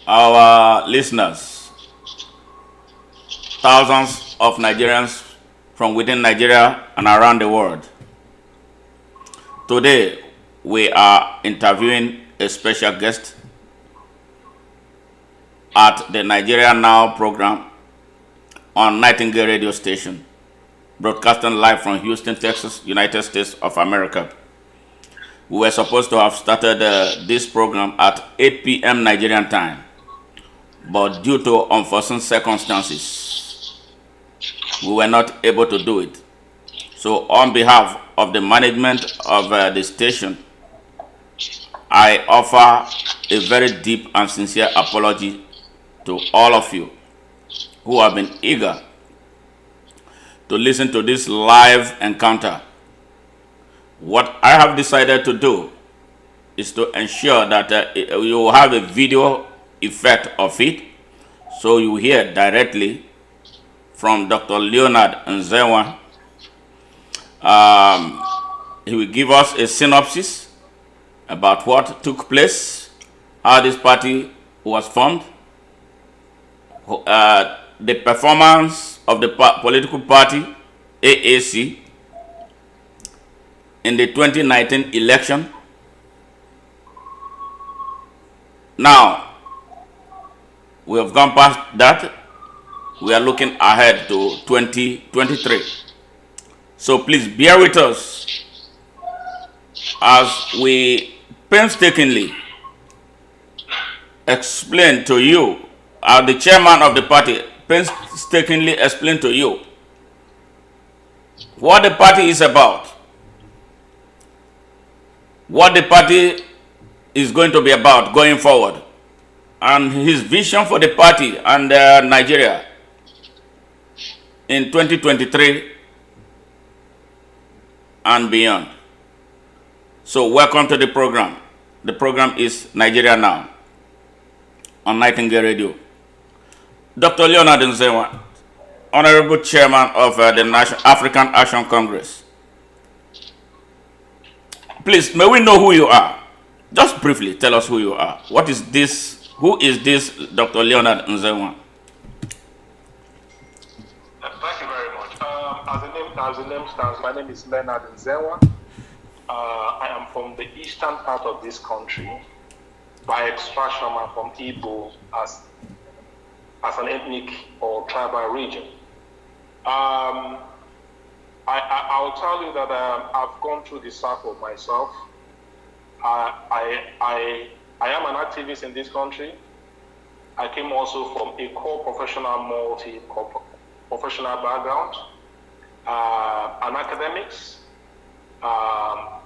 our listeners, thousands of Nigerians from within Nigeria and around the world. Today, we are interviewing a special guest at the Nigeria Now program on Nightingale radio station, broadcasting live from Houston, Texas, United States of America. We were supposed to have started this program at 8 p.m. Nigerian time, but due to unforeseen circumstances, we were not able to do it. So on behalf of the management of the station, I offer a very deep and sincere apology to all of you who have been eager to listen to this live encounter. What I have decided to do is to ensure that you will have a video effect of it, so you hear directly from Dr. Leonard Nzenwa. He will give us a synopsis about what took place, how this party was formed, the performance of the political party AAC in the 2019 election. Now, we have gone past that. We are looking ahead to 2023. So please bear with us as we painstakingly explain to you, the chairman of the party painstakingly explain to you what the party is about, what the party is going to be about going forward, and his vision for the party and Nigeria in 2023 and beyond. So welcome to the program. The program is Nigeria Now on Nightingale Radio. Dr. Leonard Nzenwa, Honorable Chairman of the African Action Congress. Please, may we know who you are? Just briefly tell us who you are. What is this? Who is this Dr. Leonard Nzenwa? Thank you very much. As the name stands, my name is Leonard Nzenwa. I am from the eastern part of this country. By extraction, I'm from Igbo as an ethnic or tribal region. I will tell you that I've gone through the cycle myself. I am an activist in this country. I came also from a core professional, multi-professional background, an academics, a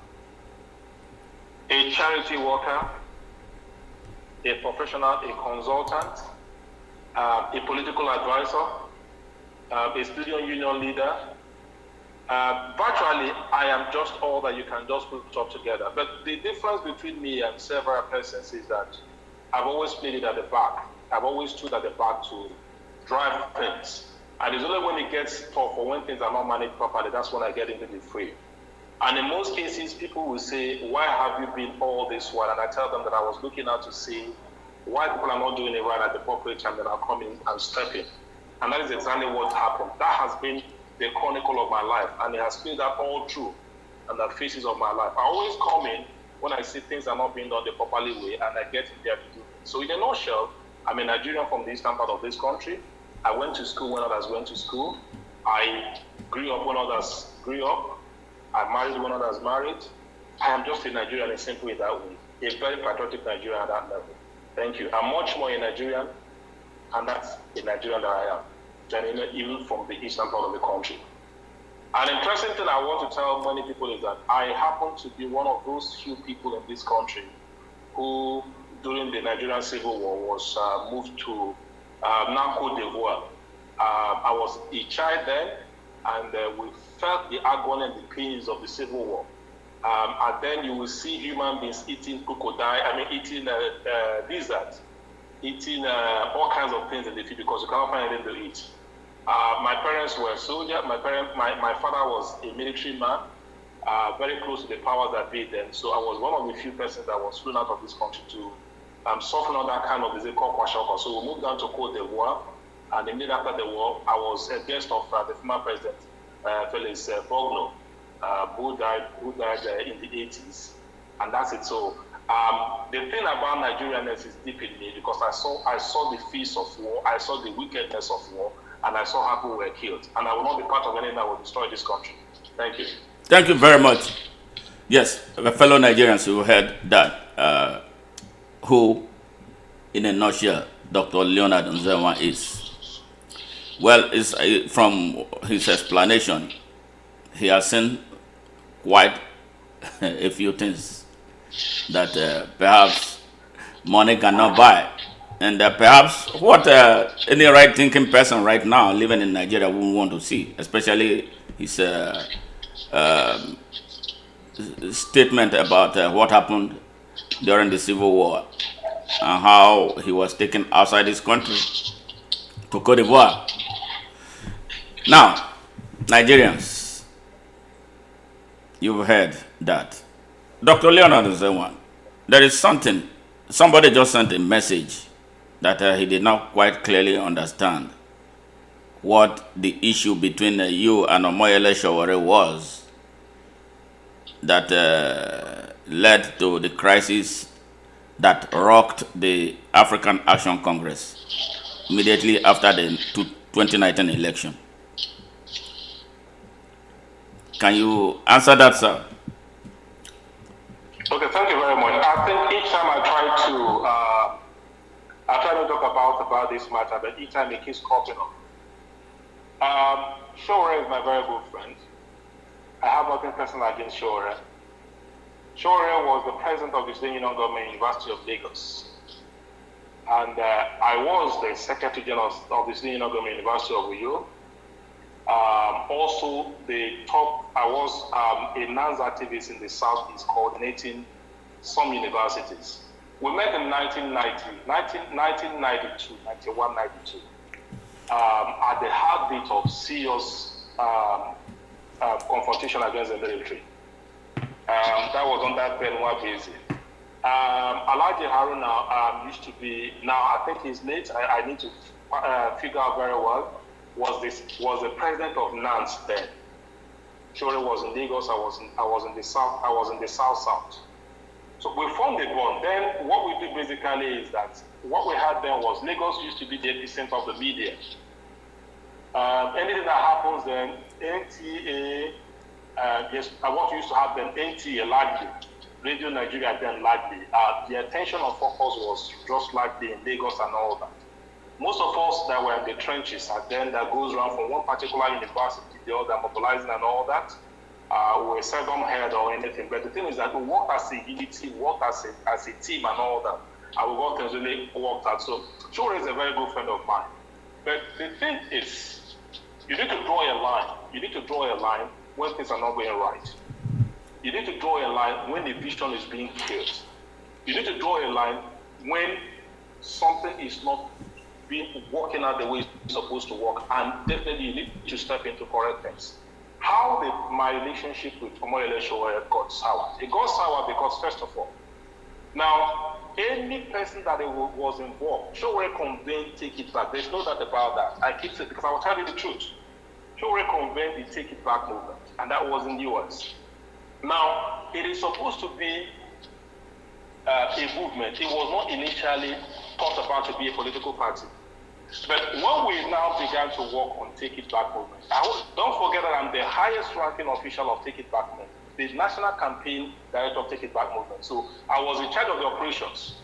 charity worker, a professional, a consultant, a political advisor, a student union leader. Virtually, I am just all that you can just put up together. But the difference between me and several persons is that I've always played it at the back. I've always stood at the back to drive things. And it's only when it gets tough or when things are not managed properly, that's when I get into the fray. And in most cases, people will say, why have you been all this while? And I tell them that I was looking out to see why people are not doing it right at the appropriate time, that I'll come in and step in. And that is exactly what happened. That has been the chronicle of my life, and it has played that all through and the phases of my life. I always come in when I see things are not being done the properly way, and I get in there to do it. So in a nutshell, I'm a Nigerian from the eastern part of this country. I went to school when others went to school. I grew up when others grew up. I married when others married. I am just a Nigerian in simple way that way. A very patriotic Nigerian at that level. Thank you. I'm much more a Nigerian, and that's a Nigerian that I am, than even from the eastern part of the country. An interesting thing I want to tell many people is that I happen to be one of those few people in this country who, during the Nigerian Civil War, was moved to Cote d'Ivoire. I was a child then, and we felt the agony and the pains of the Civil War. And then you will see human beings eating crocodile, eating lizards, eating all kinds of things in the field because you cannot find anything to eat. My parents were soldiers. My father was a military man, very close to the powers that be then. So I was one of the few persons that was flown out of this country to suffering on that kind of disease called kwashiorkor. So we moved down to Cote d'Ivoire, and immediately after the war, I was a guest of the former president, Felix Bogno, who died in the 80s, and that's it. So the thing about Nigerianness is deep in me because I saw the feast of war, I saw the wickedness of war, and I saw how people were killed, and I will not be part of anything that will destroy this country. Thank you. Thank you very much. Yes, fellow Nigerians who heard that, who, in a nutshell, Dr. Leonard Nzenwa is. Well, it's, from his explanation, he has seen quite a few things that perhaps money cannot buy. And perhaps what any right-thinking person right now living in Nigeria would want to see, especially his statement about what happened during the Civil War and how he was taken outside his country to Cote d'Ivoire. Now, Nigerians, you've heard that. Dr. Leonard Nzenwa, there is something, somebody just sent a message that he did not quite clearly understand what the issue between you and Omoyele Sowore was that led to the crisis that rocked the African Action Congress immediately after the 2019 election. Can you answer that, sir? Okay, thank you very much. I think each time I try to talk about this matter, but each time it keeps cropping up. Sowore is my very good friend. I have nothing personal against Sowore. Sowore was the president of the State Union Government University of Lagos. And I was the Secretary General of the State Union Government University of Uyo. Also, I was a NANS activist in the Southeast coordinating some universities. We met in 1992, at the heartbeat of serious confrontation against the military. That was on that Benwa basis. Alhaji Haruna used to be, now I think he's late, I need to figure out very well, was the president of NANS then. Sowore was in Lagos, I was in the south. So we formed a bond. Then what we did basically is that what we had then was Lagos used to be the epicenter of the media. Anything that happens then, NTA, what used to happen, NTA largely, Radio Nigeria then largely, the attention and focus was just largely in Lagos and all that. Most of us that were in the trenches, and then that goes around from one particular university to the other, mobilizing and all that, we were seldom heard or anything. But the thing is that we worked as a unity, worked as a team and all that. And we worked and really worked out. So Sowore is a very good friend of mine. But the thing is, you need to draw a line. You need to draw a line when things are not going right. You need to draw a line when the vision is being killed. You need to draw a line when something is not working out the way it's supposed to work, and definitely you need to step into correct things. How my relationship with Omoyele Sowore got sour? It got sour because, first of all, now any person that was involved, Sowore convened Take It Back. There's no doubt about that. I keep saying, because I will tell you the truth. Sowore convened the Take It Back movement, and that was in the US. Now, it is supposed to be a movement. It was not initially thought about to be a political party. But when we now began to work on Take It Back movement, don't forget that I'm the highest ranking official of Take It Back movement, the national campaign director of Take It Back movement. So I was in charge of the operations.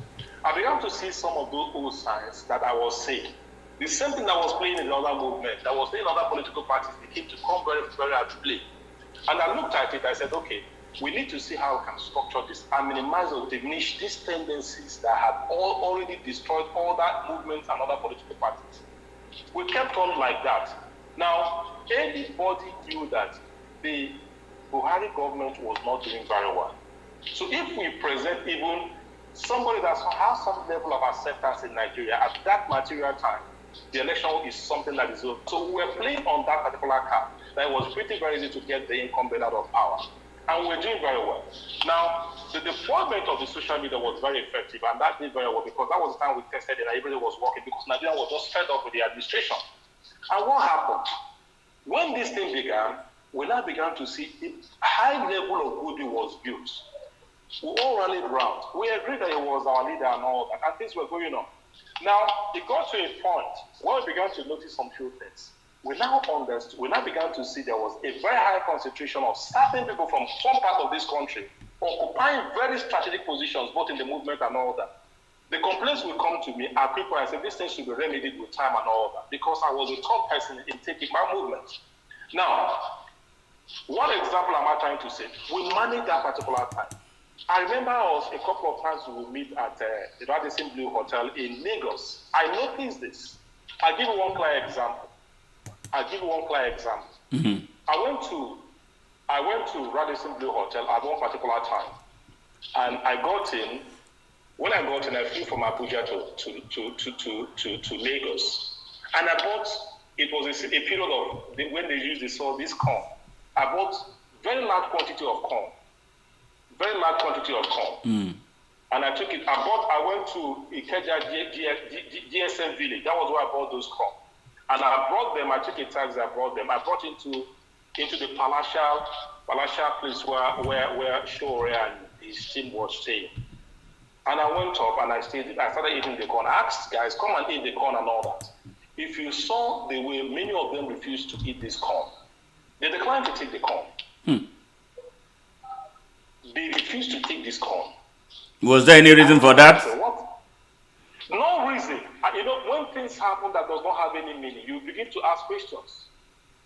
I began to see some of those old signs that I was saying. The same thing that was playing in the other movement, that was playing in other political parties, became to come very, very hard to play. And I looked at it, I said, okay, we need to see how we can structure this and minimize or diminish these tendencies that have already destroyed all that movements and other political parties. We kept on like that. Now, anybody knew that the Buhari government was not doing very well. So if we present even somebody that has some level of acceptance in Nigeria at that material time, the election is something that is over. So we were playing on that particular card. That it was pretty very easy to get the incumbent out of power. And we're doing very well. Now, the deployment of the social media was very effective, and that did very well because that was the time we tested it and everything was working because Nigeria was just fed up with the administration. And what happened? When this thing began, we now began to see a high level of goodwill was built. We all rallied around. We agreed that he was our leader and all that, and things were going on. Now, it got to a point where we began to notice some few things. We now began to see there was a very high concentration of certain people from some part of this country occupying very strategic positions, both in the movement and all that. The complaints will come to me are people, I said, this thing should be remedied with time and all that, because I was a top person in taking my movement. Now, what example am I trying to say? We managed that particular time. I remember us a couple of times we would meet at the Radisson Blue Hotel in Lagos. I noticed this. I'll give you one clear example. Mm-hmm. I went to Radisson Blue Hotel at one particular time, and I got in. When I got in, I flew from Abuja to Lagos, and I bought. It was a period of when they used this corn. I bought very large quantity of corn. And I took it. I went to Ikeja GSM village. That was where I bought those corn. And I brought them. I took a taxi. I brought them. I brought into the palatial place where Shore and his team was staying. And I went up and I started eating the corn. I asked guys, come and eat the corn and all that. If you saw the way many of them refused to eat this corn, they declined to take the corn. They refused to take this corn. Was there any reason for that? What? No reason. When things happen that does not have any meaning, you begin to ask questions.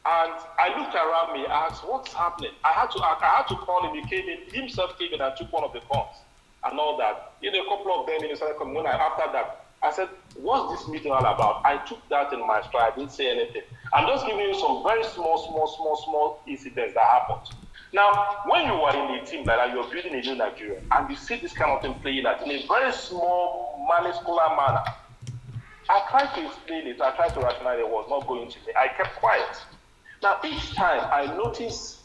And I looked around me, asked, what's happening? I had to call him. He himself came in and took one of the corns and all that. A couple of them started coming. After that, I said, what's this meeting all about? I took that in my stride. I didn't say anything. I'm just giving you some very small incidents that happened. Now, when you are in a team like that, you're building a new Nigeria, and you see this kind of thing playing out in a very small, minuscule manner, I tried to explain it. I tried to rationalize it was not going to me. I kept quiet. Now, each time I notice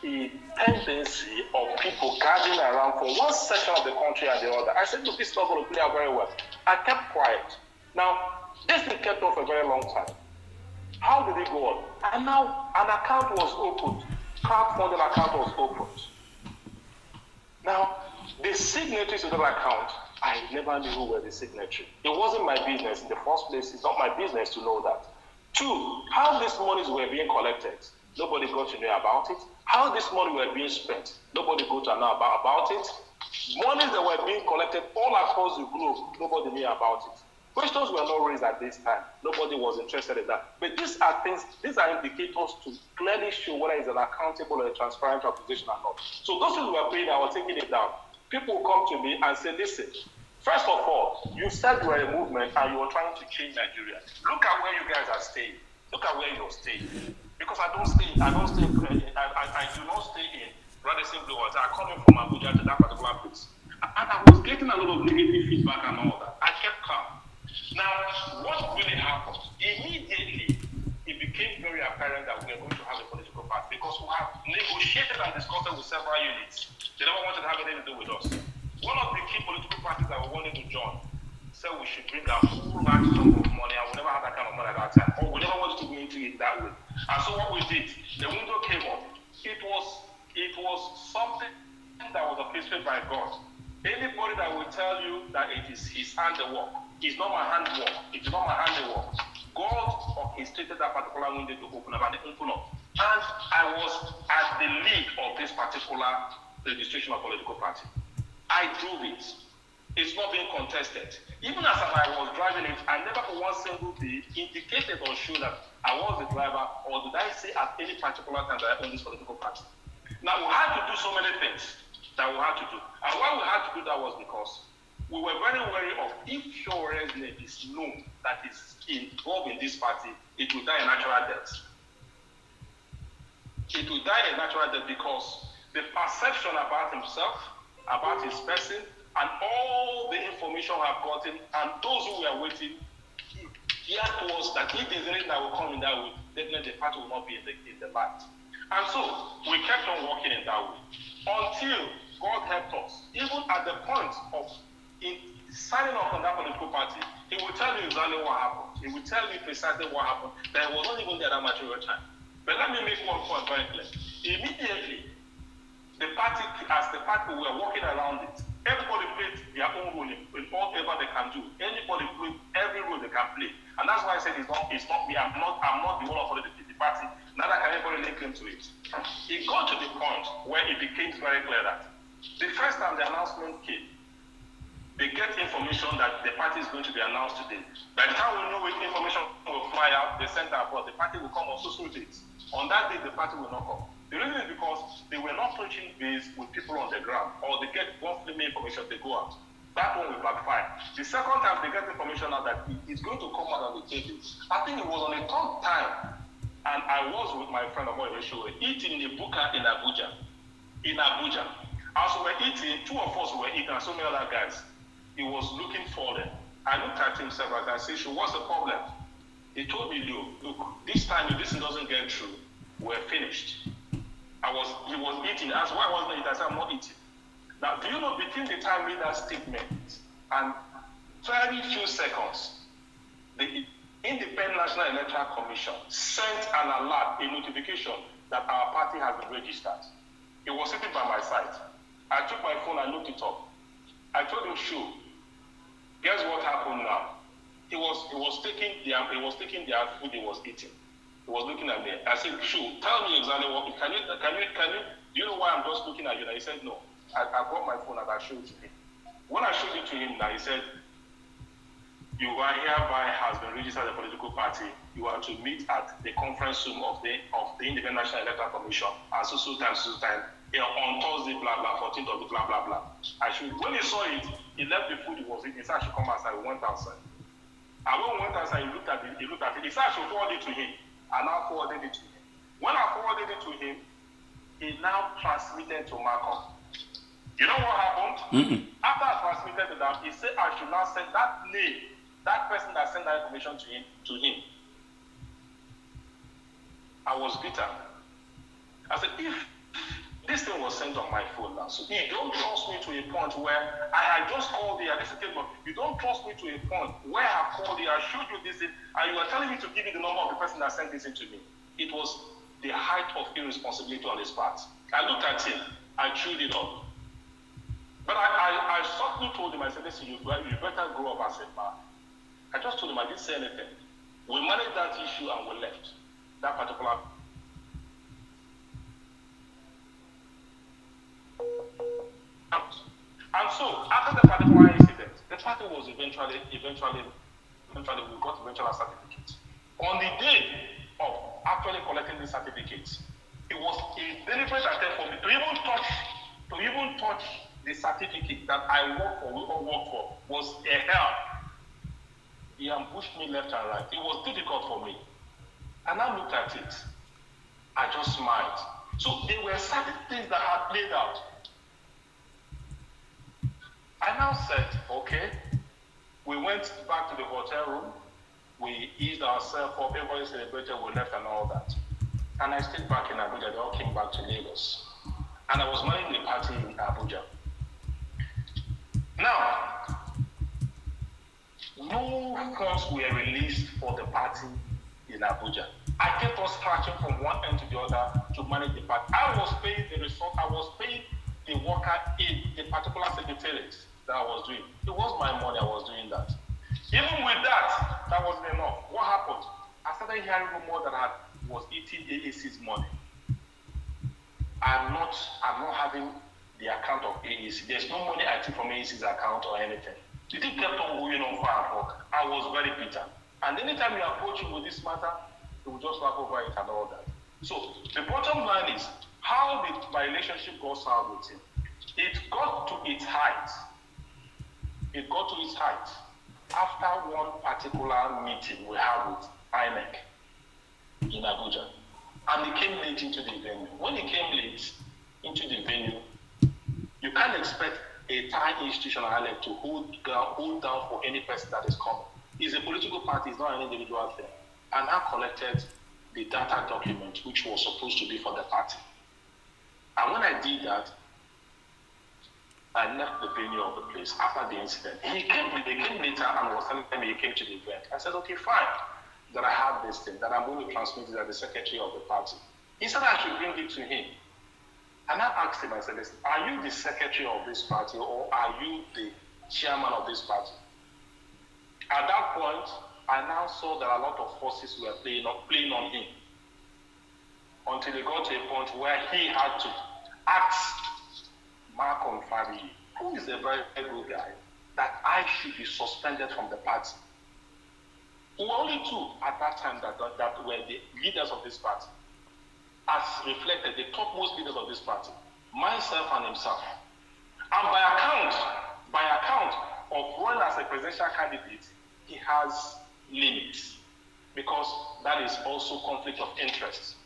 a tendency of people gathering around from one section of the country and the other. I said, look, this is not going to play out very well. I kept quiet. Now, this thing kept on for a very long time. How did it go on? And now an account was opened. Crowdfunding account was opened. Now, the signatories to that account, I never knew who were the signatory. It wasn't my business in the first place. It's not my business to know that. Two, how these monies were being collected. Nobody got to know about it. How this money were being spent. Nobody got to know about it. Monies that were being collected all across the globe. Nobody knew about it. Questions were not raised at this time. Nobody was interested in that. But these are indicators to clearly show whether it's an accountable or a transparent organization or not. So those things were paying, I was taking it down. People will come to me and say, listen, first of all, you said you were a movement and you were trying to change Nigeria. Look at where you guys are staying. Look at where you're staying. Because I do not stay in Radisson Blue Hotel. I come in from Abuja to that particular place. And I was getting a lot of negative feedback and all that. I kept calm. Now, what really happened? Immediately, it became very apparent that we are going to have a political party because we have negotiated and discussed with several units. They never wanted to have anything to do with us. One of the key political parties that we wanted to join said we should bring a whole large sum of money, and we never had that kind of money at that time. Or we never wanted to go into it that way. And so what we did, the window came up. It was something that was orchestrated by God. Anybody that will tell you that it is his handiwork, it's not my handwork. It is not my handiwork. God orchestrated that particular window to open up, and it opened up. And I was at the lead of this particular registration of political party. I drove it. It's not being contested. Even as I was driving it, I never for one single day indicated or showed that I was the driver, or did I say at any particular time that I own this political party. Now, we had to do so many things that we had to do. And why we had to do that was because we were very wary of if Shore's name is known that is involved in this party, it will die a natural death. It will die a natural death because the perception about himself, about his person, and all the information we have gotten, and those who were waiting, here to us that if there's anything that will come in that way, definitely the party will not be in the light. And so we kept on working in that way until God helped us. Even at the point of signing up on that political party, he will tell you exactly what happened. He will tell you precisely what happened. That was not even there that material time. But let me make one point very clear. Immediately, the party, as the party, we were working around it. Everybody played their own role in whatever they can do. Anybody played every role they can play. And that's why I said it's not me. I'm not the one of the party. Neither can anybody link claim to it. It got to the point where it became very clear that the first time the announcement came, they get information that the party is going to be announced today. By the time we know which information will fly out, they send that abroad. The party will come on so dates. On that day, the party will not come. The reason is because they were not touching base with people on the ground, or they get one flimsy information, they go out. That one will backfire. The second time they get information out that it's going to come out on the table. I think it was on the third time, and I was with my friend Omo Ireshowe eating in a buka in Abuja. As we were eating, two of us were eating, and so many other guys. He was looking for them. I looked at him several times and said, what's the problem? He told me, look, this time if this doesn't get through, we're finished. He was eating. As why I wasn't eating, I said, I'm not eating. Now, do you know, between the time we made that statement and very few seconds, the Independent National Electoral Commission sent an alert, a notification that our party has been registered. He was sitting by my side. I took my phone and looked it up. I told him, sure. Guess what happened now? He was taking the food he was eating. He was looking at me. I said, sure, tell me exactly what. Can you? Do you know why I'm just looking at you? And he said, no. I brought my phone and I showed it to him. When I showed it to him, now he said, you are hereby has been registered as a political party. You are to meet at the conference room of the Independent National Electoral Commission at so time, on Thursday, blah blah, 14th of the blah blah blah. When he saw it, he left the food he was eating. He said I should come outside. We went outside. And when we went outside, he looked at it. He said I should forward it to him. And I forwarded it to him. When I forwarded it to him, he now transmitted to Malcolm. You know what happened? After I transmitted to them, he said I should now send that name, that person that sent that information to him. I was bitter. I said, if this thing was sent on my phone now, so you don't trust me to a point where I had just called you, you don't trust me to a point where I called you, I showed you this thing, and you are telling me to give you the number of the person that sent this in to me. It was the height of irresponsibility on his part. I looked at him, I chewed it up. But I softly told him, I said, listen, you better grow up as a man. I just told him, I didn't say anything. We managed that issue and we left. That particular. And so, after the particular incident, the party was eventually we got eventual certificates. On the day of actually collecting the certificates, it was a deliberate attempt for me to even touch the certificate that we all work for, was a hell. He ambushed me left and right. It was difficult for me. And I looked at it. I just smiled. So there were certain things that had played out. I now said, okay. We went back to the hotel room. We eased ourselves up. Everybody celebrated. We left and all that. And I stayed back in Abuja. They all came back to Lagos. And I was managing the party in Abuja. Now, no funds were released for the party in Abuja. I kept on scratching from one end to the other to manage the party. I was paying the result. I was paying the worker in the particular secretariat that I was doing. It was my money. I was doing that. Even with that wasn't enough. What happened? I started hearing rumors that I was eating AAC's money. I'm not having the account of AAC. There's no money I took from AAC's account or anything. The thing kept on going on for and for. I was very bitter. And anytime you approach him with this matter, he will just laugh over it and all that. So the bottom line is, how did my relationship go south with him? It got to its height. After one particular meeting we had with INEC in Abuja. And he came late into the venue. When he came late into the venue, you can't expect a Thai institutional elect to hold down for any person that is coming. It's a political party, it's not an individual thing. And I collected the data document, which was supposed to be for the party. And when I did that, I left the venue of the place after the incident. He came later and was telling me he came to the event. I said, okay, fine, that I have this thing, that I'm going to transmit it as the secretary of the party. He said I should bring it to him. And I asked him, I said, listen, are you the secretary of this party or are you the chairman of this party? At that point, I now saw that a lot of forces were playing on him until he got to a point where he had to ask Malcolm Fabi, who is a very good guy, that I should be suspended from the party. We were only two at that time that were the leaders of this party, as reflected, the topmost leaders of this party, myself and himself. And by account of running as a presidential candidate, he has limits, because that is also conflict of interest.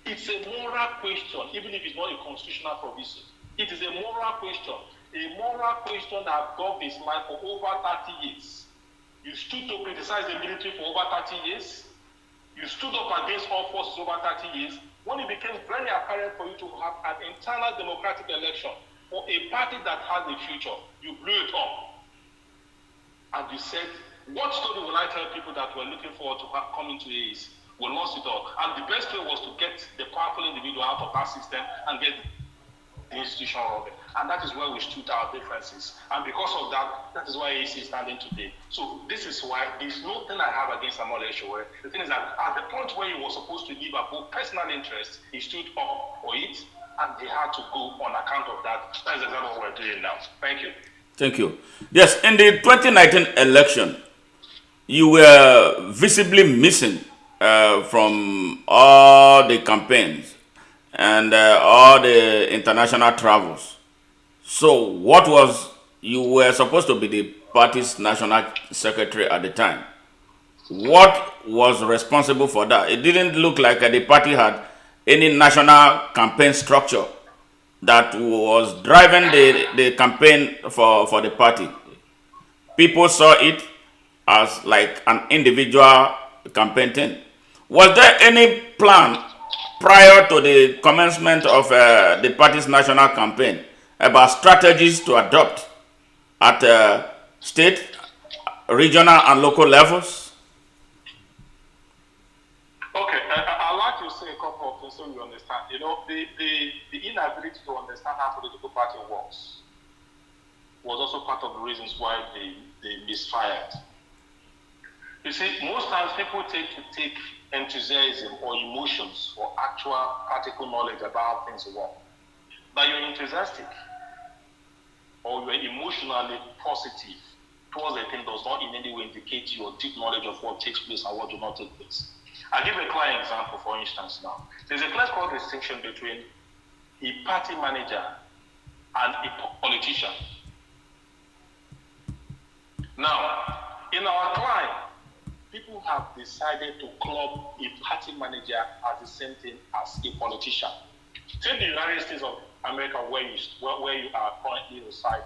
It's a moral question, even if it's not a constitutional provision. It is a moral question that dogged his life for over 30 years. You stood to criticize the military for over 30 years. You stood up against all forces over 30 years. When it became very apparent for you to have an internal democratic election for a party that has a future, you blew it up. And you said, what story will I tell people that were looking forward to coming to AAC? We lost it all. And the best way was to get the powerful individual out of that system and get the institution of it. And that is where we stood our differences. And because of that, that is why AAC is standing today. So this is why there's nothing I have against Samuel Eshowe. The thing is that at the point where he was supposed to leave above personal interest, he stood up for it, and he had to go on account of that. That is exactly what we're doing now. Thank you. Thank you. Yes, in the 2019 election, you were visibly missing from all the campaigns and all the international travels. So what was, you were supposed to be the party's national secretary at the time. What was responsible for that? It didn't look like the party had any national campaign structure that was driving the campaign for the party. People saw it as like an individual campaign thing. Was there any plan prior to the commencement of the party's national campaign about strategies to adopt at state, regional, and local levels? Okay, I'd like to say a couple of things so you understand. You know, the inability to understand how political party works was also part of the reasons why they misfired. You see, most times people take enthusiasm or emotions or actual practical knowledge about how things work. That you're enthusiastic or you're emotionally positive towards a thing does not in any way indicate your deep knowledge of what takes place and what do not take place. I'll give a clear example, for instance now. There's a clear cut distinction between a party manager and a politician. Now, in our client, people have decided to club a party manager as the same thing as a politician. Take the United States of America, where you are currently reside.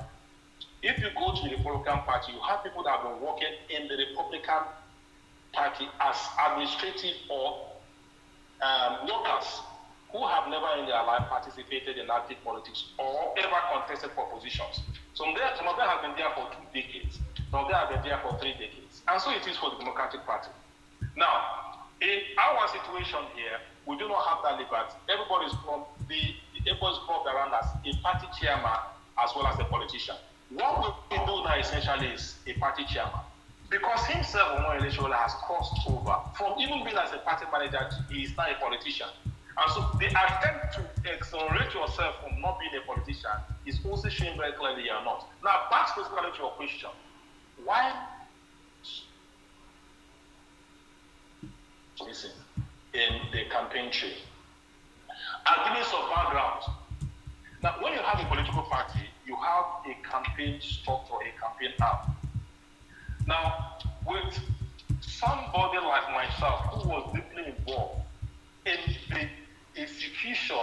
If you go to the Republican Party, you have people that have been working in the Republican Party as administrative or workers who have never in their life participated in active politics or ever contested for positions. Some of them have been there for 2 decades. Some of them have been there for 3 decades. And so it is for the Democratic Party. Now, in our situation here, we do not have that liberty. Everybody's clubbed around as a party chairman as well as a politician. What we do now essentially is a party chairman. Because himself, Omo Eleshola, has crossed over from even being as a party manager, he is now a politician. And so the attempt to exonerate yourself from not being a politician is also showing very clearly you are not. Now, back specifically to your question. Why in the campaign trail? I'll give you some background. Now, when you have a political party, you have a campaign structure, a campaign arm. Now, with somebody like myself who was deeply involved in the execution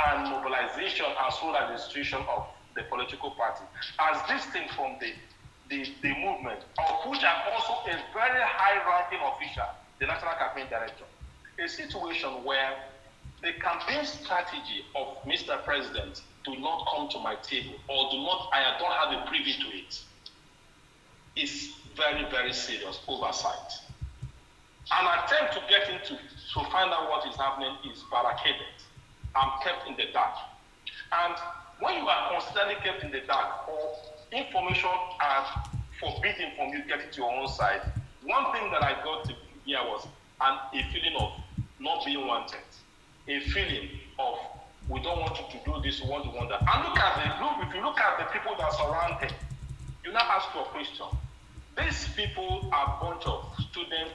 and mobilization as well as the institution of the political party, as distinct from the movement, of which I'm also a very high-ranking official, the National Campaign Director. a situation where the campaign strategy of Mr. President do not come to my table or I don't have a privy to it is very, very serious oversight. An attempt to get into to find out what is happening is barricaded. I'm kept in the dark. And when you are constantly kept in the dark or information are forbidden from you getting to your own side, one thing that I got to hear was a feeling of not being wanted, a feeling of we don't want you to do this, we want to want that. And if you look at the people that surround him, you now ask your question. These people are a bunch of students,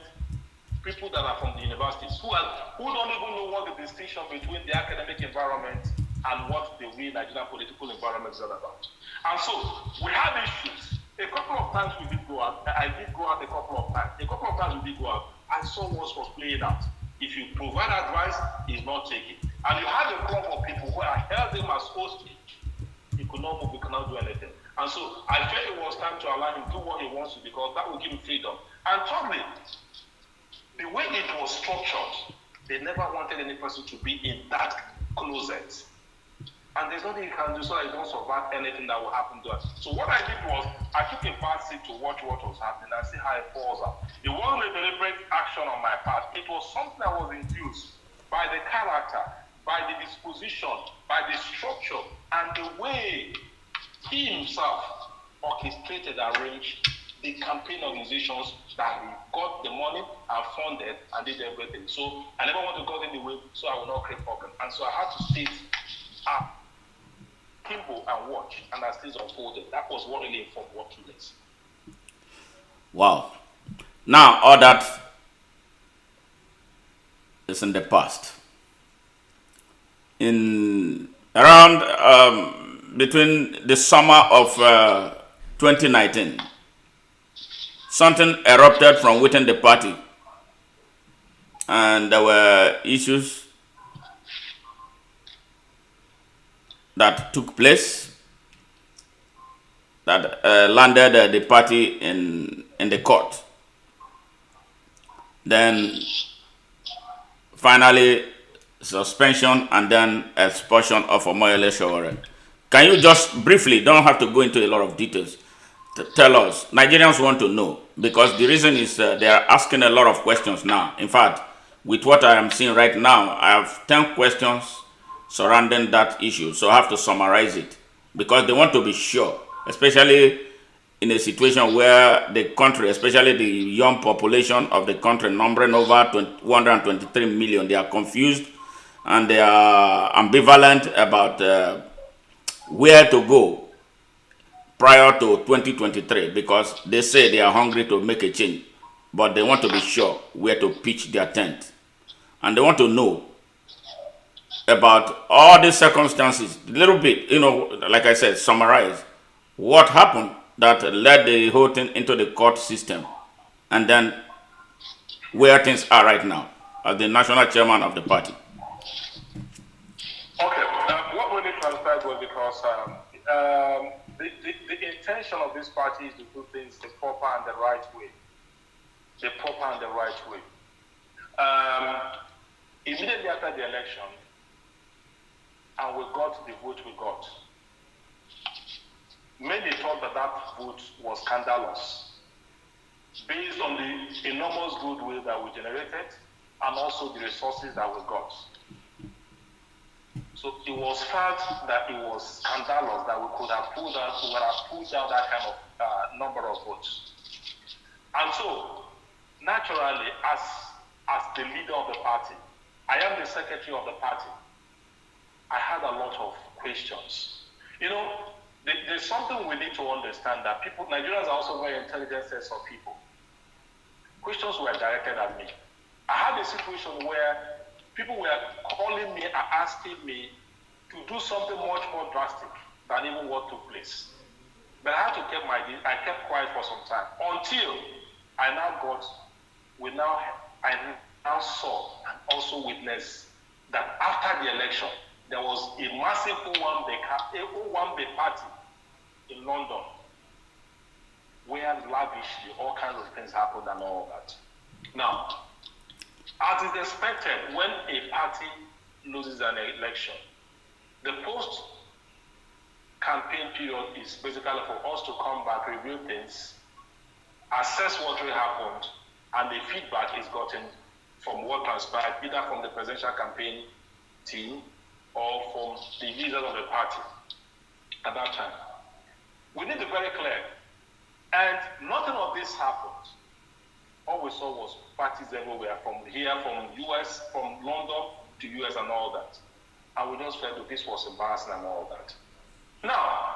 people that are from the universities who don't even know what the distinction between the academic environment and what the real Nigerian political environment is all about. And so we have issues. A couple of times we did go out. I did go out a couple of times. A couple of times we did go out. I saw what was playing out. If you provide advice, he's not taking. And you have a club of people who are held him as hostage. He could not move, he could not do anything. And so I felt it was time to allow him to do what he wants to because that will give him freedom. And thirdly, the way it was structured, they never wanted any person to be in that closet. And there's nothing you can do so that you don't survive anything that will happen to us. So what I did was, I took a back seat to watch what was happening and see how it falls out. It wasn't a deliberate action on my part. It was something that was induced by the character, by the disposition, by the structure, and the way he himself orchestrated, arranged the campaign organizations that he got the money and funded and did everything. So I never want to go in the way, so I will not create problem. And so I had to sit up, Kimbo, and watch, and as things unfolded. That was what really informed what took place. Wow. Now all that is in the past. In around between the summer of 2019, something erupted from within the party, and there were issues that took place that landed the party in the court. Then finally suspension and then expulsion of Omoyele Sowore. Can you just briefly, don't have to go into a lot of details, tell us? Nigerians want to know, because the reason is they are asking a lot of questions now. In fact, with what I am seeing right now, I have 10 questions surrounding that issue, so I have to summarize it, because they want to be sure, especially in a situation where the country, especially the young population of the country, numbering over 123 million, they are confused and they are ambivalent about where to go prior to 2023, because they say they are hungry to make a change, but they want to be sure where to pitch their tent. And they want to know about all these circumstances, a little bit, like I said, summarize what happened that led the whole thing into the court system, and then where things are right now as the national chairman of the party. Okay, what really transpired was because the intention of this party is to do things the proper and the right way. The proper and the right way. Immediately after the election, and we got the vote we got, many thought that vote was scandalous, based on the enormous goodwill that we generated and also the resources that we got. So it was felt that it was scandalous that we could have pulled out that kind of number of votes. And so, naturally, as the leader of the party, I am the secretary of the party, I had a lot of questions. There's something we need to understand, that Nigerians are also very intelligent sets of people. Questions were directed at me. I had a situation where people were calling me and asking me to do something much more drastic than even what took place. But I had to I kept quiet for some time until I now saw and also witnessed that after the election, there was a massive Owambe party in London where lavishly all kinds of things happened and all of that. Now, As is expected, when a party loses an election, the post-campaign period is basically for us to come back, review things, assess what really happened, and the feedback is gotten from what transpired, either from the presidential campaign team or from the leaders of the party at that time. We need to be very clear. And nothing of this happened. All we saw was parties everywhere, from here, from US, from London to US and all that. And we just felt that this was embarrassing and all that. Now,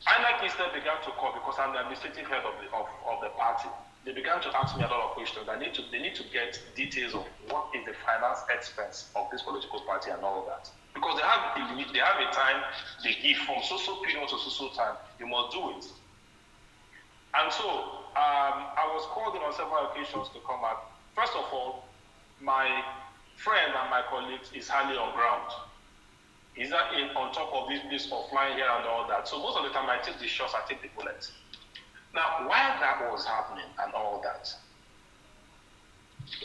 INEC instead began to call, because I'm the administrative head of the party. They began to ask me a lot of questions. They need to get details of what is the finance expense of this political party and all that. Because they have a time they give from so period to so time. You must do it. And so I was called in on several occasions to come out. First of all, my friend and my colleagues is highly on ground. He's not on top of this of flying here and all that. So most of the time I take the shots, I take the bullets. Now, while that was happening and all that,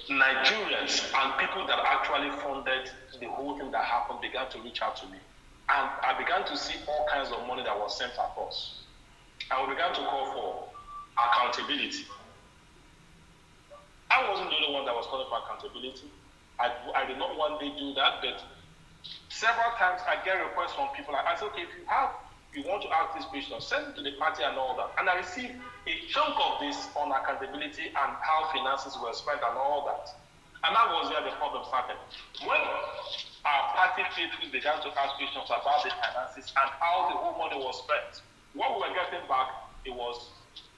Nigerians and people that actually funded the whole thing that happened began to reach out to me. And I began to see all kinds of money that was sent across. And we began to call for accountability. I wasn't the only one that was calling for accountability. I did not one day do that, but several times I get requests from people. I said, okay, if you want to ask this question, send it to the party and all that. And I received a chunk of this on accountability and how finances were spent and all that. And that was where the problem started. When our party people began to ask questions about the finances and how the whole money was spent, what we were getting back, it was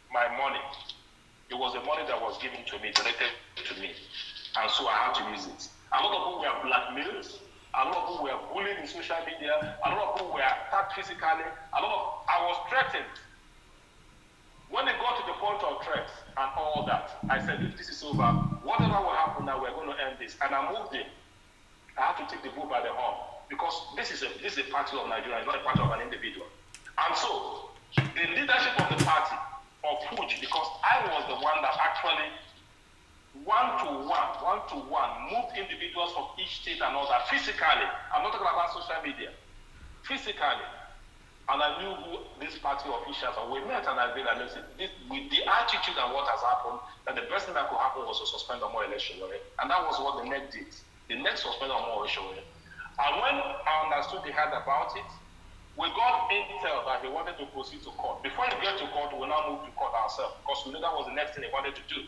my money. It was the money that was given to me, donated to me. And so I had to use it. A lot of people were blackmailed. A lot of people were bullied in social media. A lot of people were attacked physically. I was threatened. When it got to the point of threats and all that, I said, if this is over, whatever will happen now, we're going to end this. And I moved in. I had to take the bull by the horn, because this is a party of Nigeria, it's not a party of an individual. And so, the leadership of the party, of which, because I was the one that actually one-to-one, moved individuals from each state and all that physically. I'm not talking about social media. Physically. And I knew who these party officials are. We met and I realized, listen, with the attitude and what has happened, that the best thing that could happen was to suspend the more election. Right? And that was what the NEC did. The NEC suspended the more election. Right? And when I understood they had about it, we got intel that he wanted to proceed to court. Before he get to court, we now move to court ourselves, because we knew that was the next thing he wanted to do.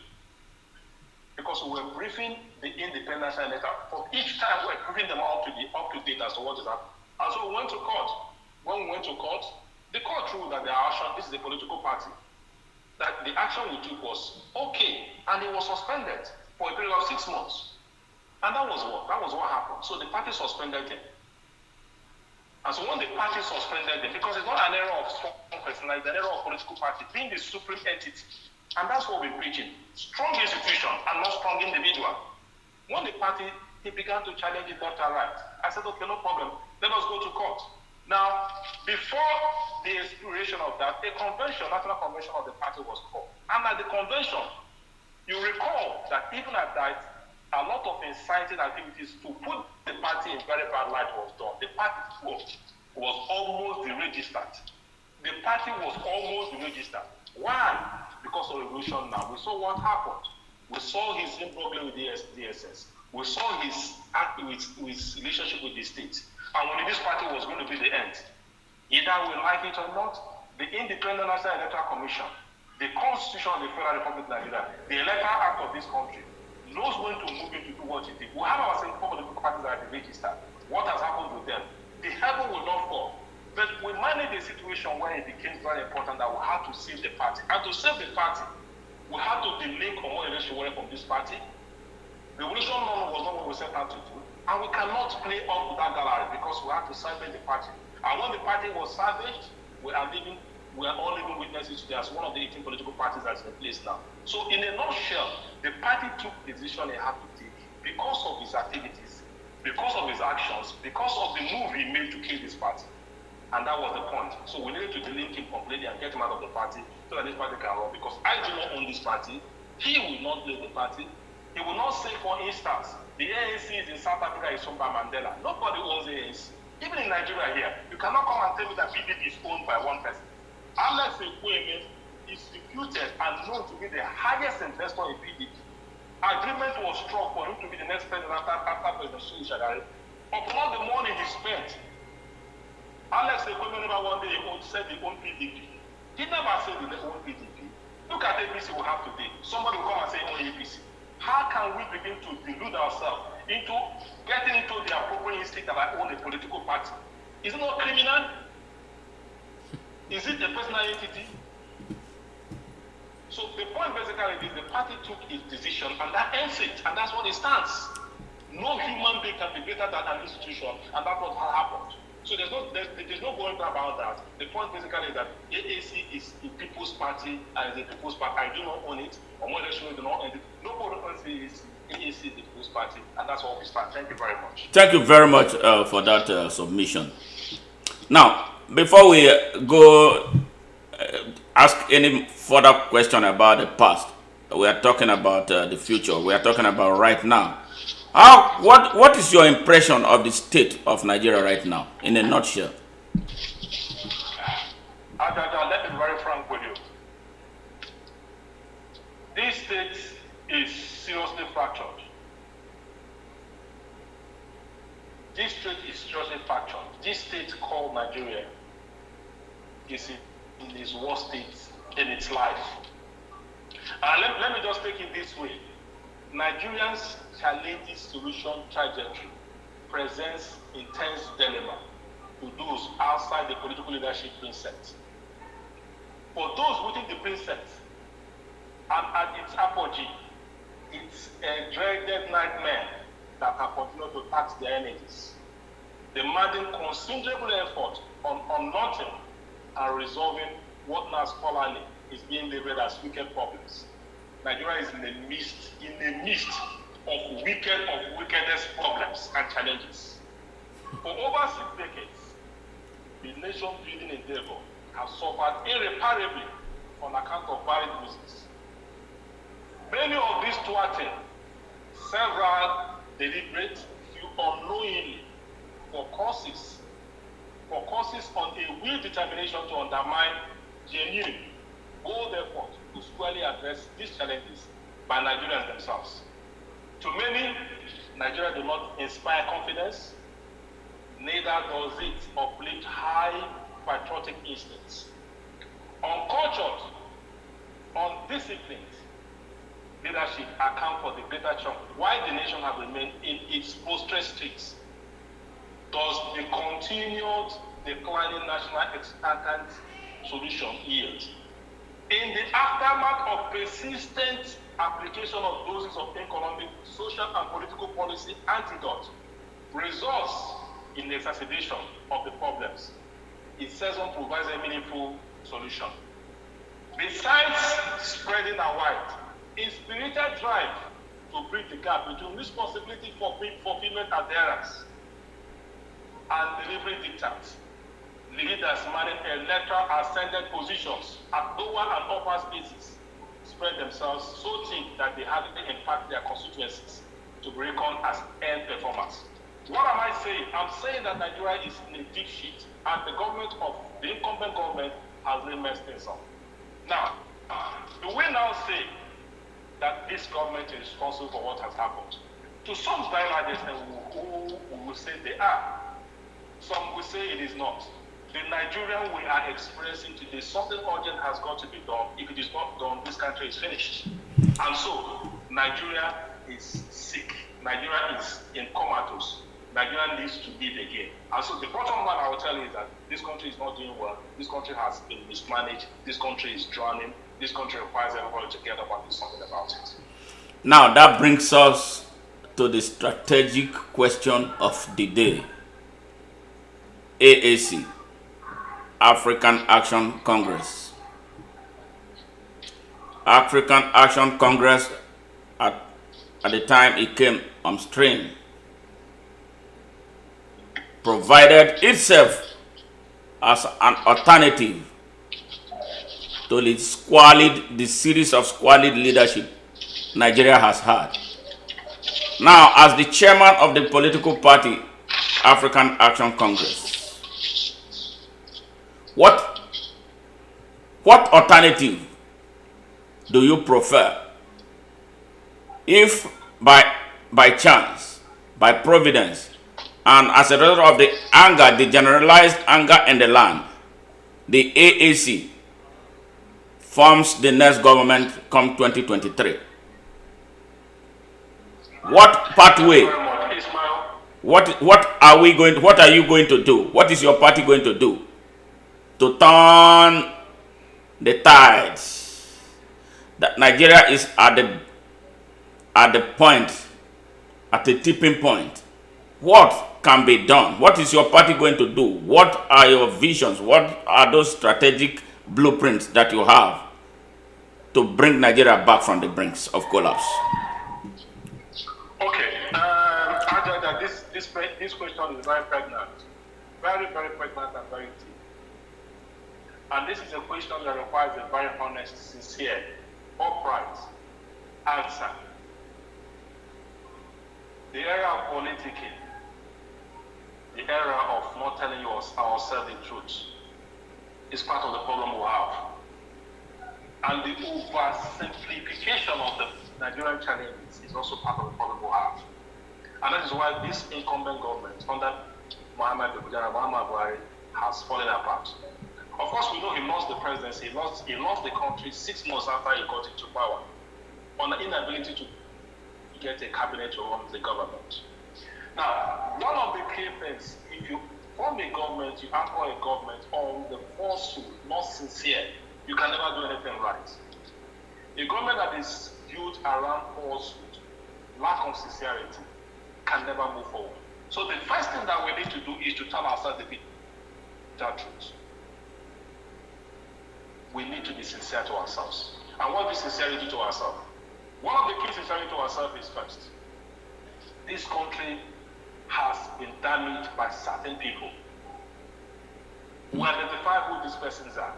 Because we were briefing the independent senator. For each time we were briefing them up to date as to what is happening. And so we went to court. When we went to court, the court ruled that the action, this is a political party, that the action we took was okay, and it was suspended for a period of 6 months. And that was what happened. So the party suspended him. And so when the party suspended him, because it's not an error of strong personality, it's an error of political party, being the supreme entity. And that's what we're preaching. Strong institution and not strong individual. When the party, he began to challenge it left and right. I said, okay, no problem. Let us go to court. Now, before the expiration of that, a convention, national convention of the party was called. And at the convention, you recall that even at that, a lot of inciting activities to put the party in very bad light was done. The party was almost deregistered. The party was almost deregistered. Why? Because of revolution now. We saw what happened. We saw his problem with the DSS. We saw his relationship with the state. And we knew this party was going to be the end. Either we like it or not, the Independent National Electoral Commission, the Constitution of the Federal Republic of Nigeria, the Electoral Act of this country, knows when to move in to do what it did. We have our same political parties that are registered. What has happened with them? The heaven will not fall. But we managed a situation where it became very important that we had to save the party. And to save the party, we had to delay common election from this party. Revolution was not what we set out to do. And we cannot play up with that gallery because we had to salvage the party. And when the party was salvaged, we are all living witnesses to as one of the 18 political parties that's in place now. So in a nutshell, the party took the decision it had to take because of his activities, because of his actions, because of the move he made to kill this party. And that was the point. So we needed to delink him completely and get him out of the party so that this party can run. Because I do not own this party. He will not lead the party. He will not say, for instance, the AAC is in South Africa is owned by Mandela. Nobody owns AAC. Even in Nigeria here, you cannot come and tell me that PDP is owned by one person. Alex Ekweme is reputed and known to be the highest investor in PDP. Agreement was struck for him to be the next president after President Shagari. Upon the money he spent, Alex Ekweme never one day said he owned PDP. He never said he owned PDP. Look at APC we have today. Somebody will come and say he owns APC. How can we begin to delude ourselves into getting into the appropriate instinct that I own a political party? Is it not criminal? Is it a personal entity? So the point basically is the party took its decision and that ends it, and that's what it stands. No human being can be greater than an institution, and that's what happened. So there's no going about that. The point basically is that AAC is a people's party and is a people's party. I do not own it, or more election do not own it. Nobody owns it. AAC is the people's party, and that's what we stand. Thank you very much. Thank you very much for that submission. Now, before we go ask any further question about the past, we are talking about the future. We are talking about right now. What is your impression of the state of Nigeria right now, in a nutshell? Ajaja, let me be very frank with you. This state is seriously fractured. This state is seriously fractured. This state called Nigeria is in its worst state in its life. Let me just take it this way. Nigerians' challenging solution trajectory presents intense dilemma to those outside the political leadership precinct. For those within the precinct, and at its apogee, it's a dreaded nightmare that have continued to tax their energies, demanding considerable effort on unknotting and resolving what now scholarly is being labeled as wicked problems. Nigeria is in the midst of wickedest problems and challenges. For over 6 decades, the nation-building endeavor has suffered irreparably on account of varied reasons. Many of these thwarting, several deliberate, few unknowingly, for causes on a will determination to undermine genuine, bold effort to squarely address these challenges by Nigerians themselves. To many, Nigeria does not inspire confidence, neither does it uplift high patriotic instincts. Uncultured, undisciplined leadership account for the greater chunk why the nation has remained in its prostrate state. Does the continued declining national extant solution yield? In the aftermath of persistent application of doses of economic, social, and political policy antidote results in the exacerbation of the problems. It seldom provides a meaningful solution. Besides spreading a wide, inspirited drive to bridge the gap between responsibility for fulfillment adherence and delivery dictates, leaders manning electoral ascended positions at lower and upper spaces spread themselves so thick that they hardly impact their constituencies to be reckoned as end performers. What am I saying? I'm saying that Nigeria is in a deep shit, and the incumbent government has really messed things up. Now, do we now say that this government is responsible for what has happened? To some very large extent, who will say they are. Some will say it is not. The Nigerian we are experiencing today, something urgent has got to be done. If it is not done, this country is finished. And so, Nigeria is sick. Nigeria is in comatose. Nigeria needs to lead again. And so the bottom line I will tell you is that this country is not doing well. This country has been mismanaged. This country is drowning. This country requires everybody to get up and do something about it. Now that brings us to the strategic question of the day. AAC, African Action Congress. African Action Congress, at the time it came on stream, provided itself as an alternative to the series of squalid leadership Nigeria has had. Now, as the chairman of the political party, African Action Congress, what alternative do you prefer if by chance, by providence, and as a result of the anger, the generalized anger in the land, the AAC forms the next government come 2023? What pathway? What are you going to do? What is your party going to do to turn the tides? That Nigeria is at the point, at the tipping point. What can be done? What is your party going to do? What are your visions? What are those strategic blueprints that you have to bring Nigeria back from the brinks of collapse? Okay, this question is very pregnant, very pregnant and very deep. And this is a question that requires a very honest, sincere, upright answer. The era of politicking, the era of not telling ourselves the truth, is part of the problem we have. And the oversimplification of the Nigerian challenges is also part of the problem we have. And that is why this incumbent government under Muhammad Buhari has fallen apart. Of course, we know he lost the presidency, he lost the country 6 months after he got into power on the inability to get a cabinet to run the government. Now, one of the key things, if you form a government, you anchor a government on the falsehood, not sincere, you can never do anything right. A government that is built around falsehood, lack of sincerity, can never move forward. So the first thing that we need to do is to tell ourselves the bitter truth. We need to be sincere to ourselves. And what is sincerity to ourselves? One of the keys to sincerity to ourselves is first, this country has been damaged by certain people. We identify who these persons are.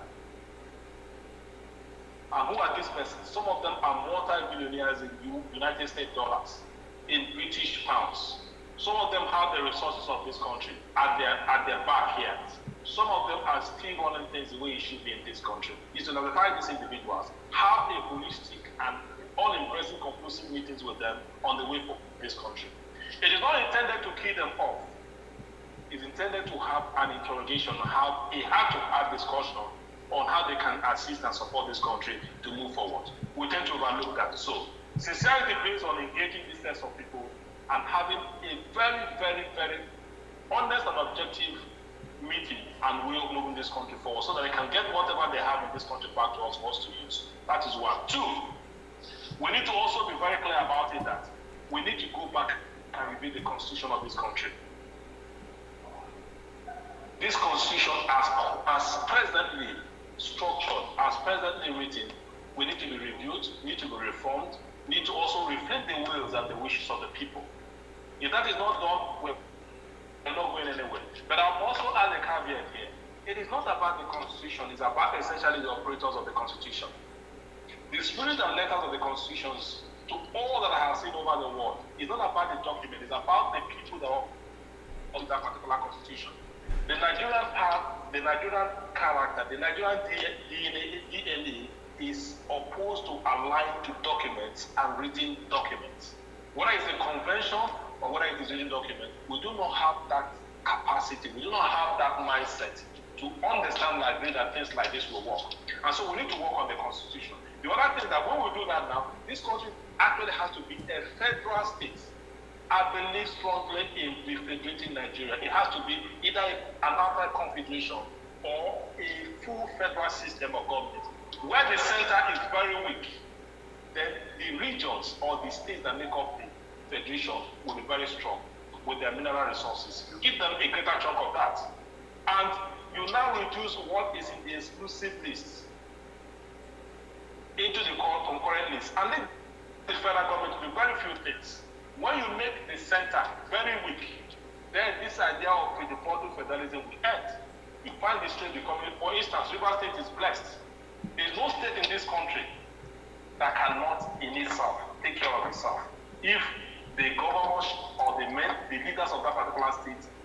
And who are these persons? Some of them are multi-billionaires in United States dollars, in British pounds. Some of them have the resources of this country at their backyards. Some of them are still running things the way it should be in this country. Is to identify these individuals, have a holistic and all-embracing conclusive meetings with them on the way for this country. It is not intended to kill them off. It's intended to have an interrogation on how they have to have discussion on how they can assist and support this country to move forward. We tend to overlook that. So, sincerity based on engaging these sets of people and having a very honest and objective meeting and way of moving this country forward so that they can get whatever they have in this country back to us for us to use. That is one. Two, we need to also be very clear about it that we need to go back and review the constitution of this country. This constitution, as presently structured, as presently written, we need to be reviewed, need to be reformed, need to also reflect the wills and the wishes of the people. If that is not done, we're not going anywhere. But I'll also add a caveat here. It is not about the constitution, it's about essentially the operators of the constitution. The spirit and letters of the constitutions, to all that I have seen over the world, is not about the document, it's about the people that are of that particular constitution. The Nigerian part, the Nigerian character, the Nigerian DNA is opposed to aligned to documents and written documents. Whether it's a convention or whether it is a written document, we do not have that capacity, we do not have that mindset to understand like this that things like this will work. And so we need to work on the constitution. The other thing that when we do that now, this country actually has to be a federal state. I believe strongly in refederating Nigeria. It has to be either an outright confederation or a full federal system of government. Where the center is very weak, then the regions or the states that make up the federation will be very strong with their mineral resources. Give them a greater chunk of that. And you now reduce what is in the exclusive list into the concurrent list. And let the federal government do very few things. When you make the center very weak, then this idea of default federalism will end. You find the state becoming, for instance, River State is blessed. There is no state in this country that cannot in itself take care of itself if the government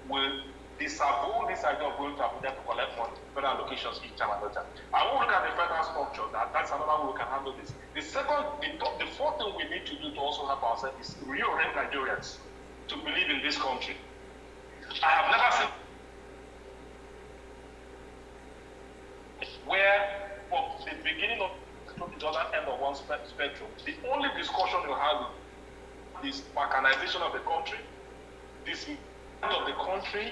will disavow this idea of going to Abuja to collect money, federal allocations each time and other time. I won't look at the federal structure. That's another way we can handle this. The fourth thing we need to do to also help ourselves is reorient Nigerians to believe in this country. I have never seen where from the beginning of the other end of one spectrum, the only discussion you have is balkanization of the country, of the country,